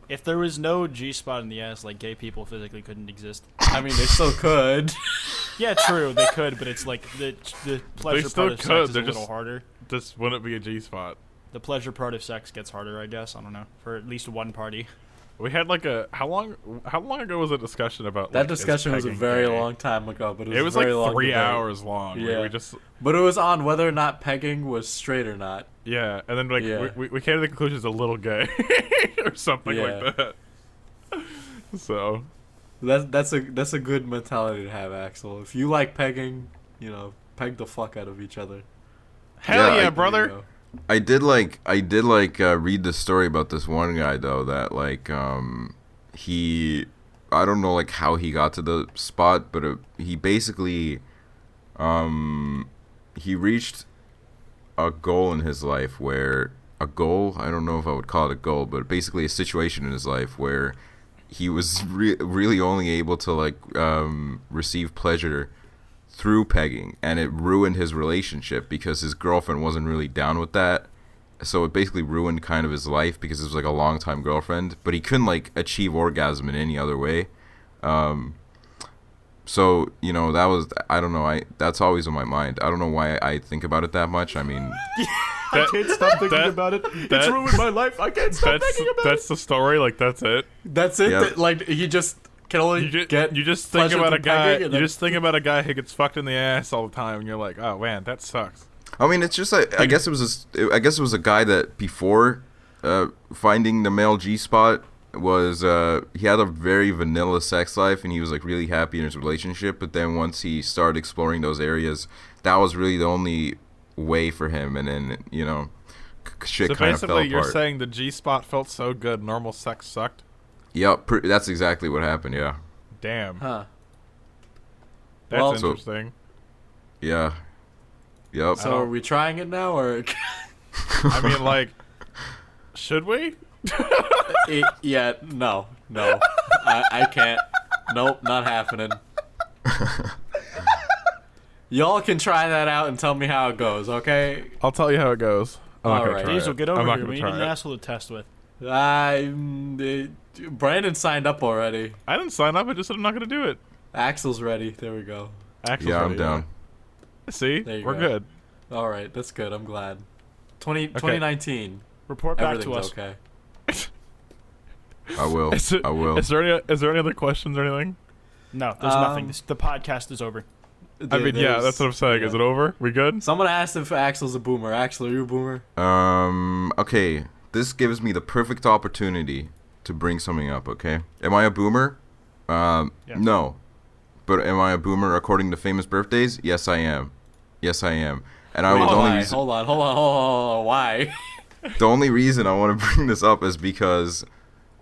If there was no G spot in the ass, like gay people physically couldn't exist. I mean, they still could. Yeah, true, they could, but it's like the pleasure still part of could, sex is a they're little just- harder. This wouldn't be a G spot. The pleasure part of sex gets harder, I guess. I don't know, for at least one party. We had like a how long ago was a discussion about That like, is discussion was a pegging very gay? long time ago, but It was a very like long 3 debate. hours long. Yeah. We just But it was on whether or not pegging was straight or not. yeah, and then like Yeah. we came to the conclusion it's a little gay or something Yeah. like that. So That's a good mentality to have, Axel. If you like pegging, you know, peg the fuck out of each other. hell Yeah, yeah, I- brother. There you go. I did read the story about this one guy though that like he I don't know like how he got to the spot, but he basically he reached a goal in his life where I don't know if I would call it a goal, but basically a situation in his life where he was really only able to like receive pleasure through pegging, and it ruined his relationship because his girlfriend wasn't really down with that. So it basically ruined kind of his life because it was like a long time girlfriend, but he couldn't like achieve orgasm in any other way. So you know that was I don't know that's always on my mind. I don't know why I think about it that much. I mean, I can't stop thinking that- about it. It's that- ruined my life. I can't stop thinking about that's the story. Like that's it. That's it. Yeah. That, like he just can only You just get. you just think pleasure about a from guy. pegging You and then- just think about a guy who gets fucked in the ass all the time, and you're like, oh man, that sucks. I mean it's just like I guess it was a guy that before finding the male G spot was he had a very vanilla sex life and he was like really happy in his relationship, but then once he started exploring those areas, that was really the only way for him, and then you know shit So kind of fell basically, you're apart. saying the G spot felt so good, normal sex sucked. Yep, that's exactly what happened. Yeah, Damn, Huh. that's Well- So- interesting. yeah, yep. So are we trying it now, or? I mean, like, should we? Yeah. No. I can't. Nope. Not happening. Y'all can try that out and tell me how it goes, okay? I'll tell you how it goes. I'm not All gonna right. try Diesel, it. get I'm over not here. gonna We need try an it. asshole to test with. Brandon signed up already. I didn't sign up. I just said I'm not gonna do it. Axel's ready. There we go. Actually, Yeah, I'm down. See, There you we're go. good. All right. That's good. I'm glad. 2019. Report back to Everything's us. okay. I will. I will. Is there any other questions or anything? No, there's nothing. The podcast is over. I mean, yeah, that's what I'm saying. Is it over? We good? Someone asked if Axel's a boomer. Axel, are you a boomer? Okay. This gives me the perfect opportunity to bring something up, okay? Am I a boomer? No. But am I a boomer according to famous birthdays? Yes, I am. Yes, I am. And I would only Hold on. Why? the only reason I want to bring this up is because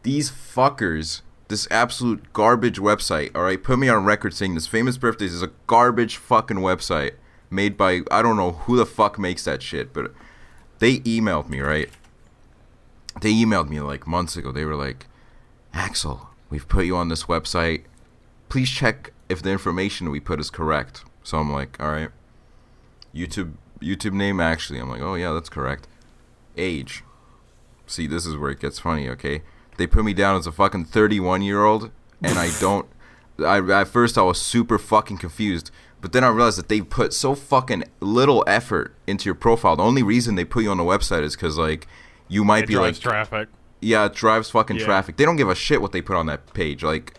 these fuckers, this absolute garbage website, all right, put me on record saying this famous birthdays is a garbage fucking website made by, I don't know who the fuck makes that shit, but they emailed me, right? They emailed me like months ago. They were like, Axel, we've put you on this website. Please check if the information we put is correct. So I'm like, all right. YouTube name, actually. I'm like, oh yeah, that's correct. Age. See, this is where it gets funny, okay? They put me down as a fucking 31-year-old, and at first I was super fucking confused, but then I realized that they put so fucking little effort into your profile. The only reason they put you on the website is because, like, you might be like... traffic. Yeah, it drives fucking traffic. They don't give a shit what they put on that page. Like,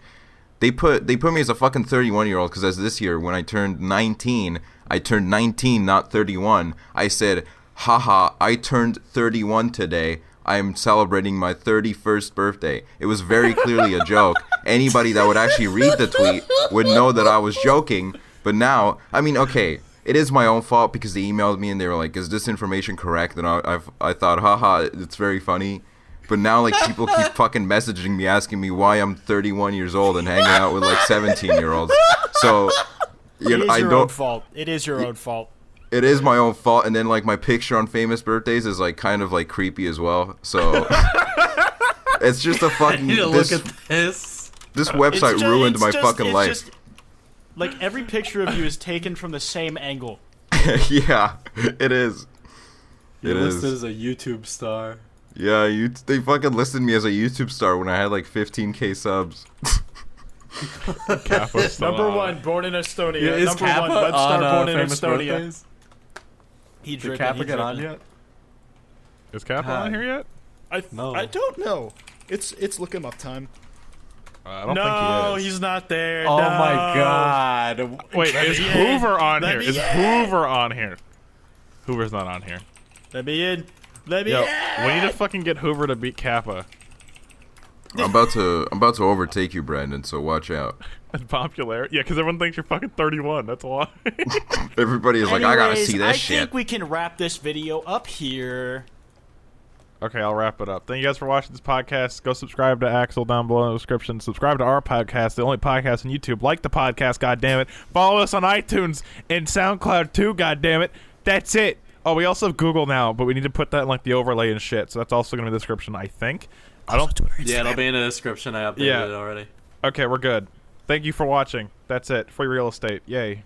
they put me as a fucking 31-year-old because as this year, when I turned 19, I turned 19, not 31. I said, haha, I turned 31 today. I'm celebrating my 31st birthday. It was very clearly a joke. Anybody that would actually read the tweet would know that I was joking. But now, I mean, okay, it is my own fault because they emailed me and they were like, is this information correct? And I thought, haha, it's very funny. But now, like, people keep fucking messaging me, asking me why I'm 31 years old and hanging out with, like, 17-year-olds. So, you know, I don't... own fault. It is your own fault. It is my own fault, and then like my picture on famous birthdays is like kind of like creepy as well. So it's just a fucking. I need to look at this. This website ruined my fucking life. Just, like every picture of you is taken from the same angle. Yeah, it is. You're listed as a YouTube star. Yeah, they fucking listed me as a YouTube star when I had like 15K subs. Number one, born in Estonia. Yeah, is Number Kappa one, web star on, born in famous Estonia. birthdays? Did Kappa get on yet? Is Kappa on here yet? No. I don't know. It's look him up time. I don't think he is. He's not there. Oh no. my god. Wait, is Hoover on here? Is in. Hoover on here? Hoover's not on here. Let me in. Let me Yo, in. we need to fucking get Hoover to beat Kappa. I'm about to overtake you, Brandon. So watch out. Popularity? Yeah, because everyone thinks you're fucking 31. That's why. Everybody is like, I gotta Anyways, see this shit. I think we can wrap this video up here. Okay, I'll wrap it up. Thank you guys for watching this podcast. Go subscribe to Axel down below in the description. Subscribe to our podcast, the only podcast on YouTube. Like the podcast, goddammit. Follow us on iTunes and SoundCloud too, goddammit. That's it. Oh, we also have Google now, but we need to put that in like the overlay and shit. So that's also going to be in the description, I think. I don't. Yeah, it'll be in the description. I updated it already. Okay, we're good. Thank you for watching. That's it. Free real estate. Yay.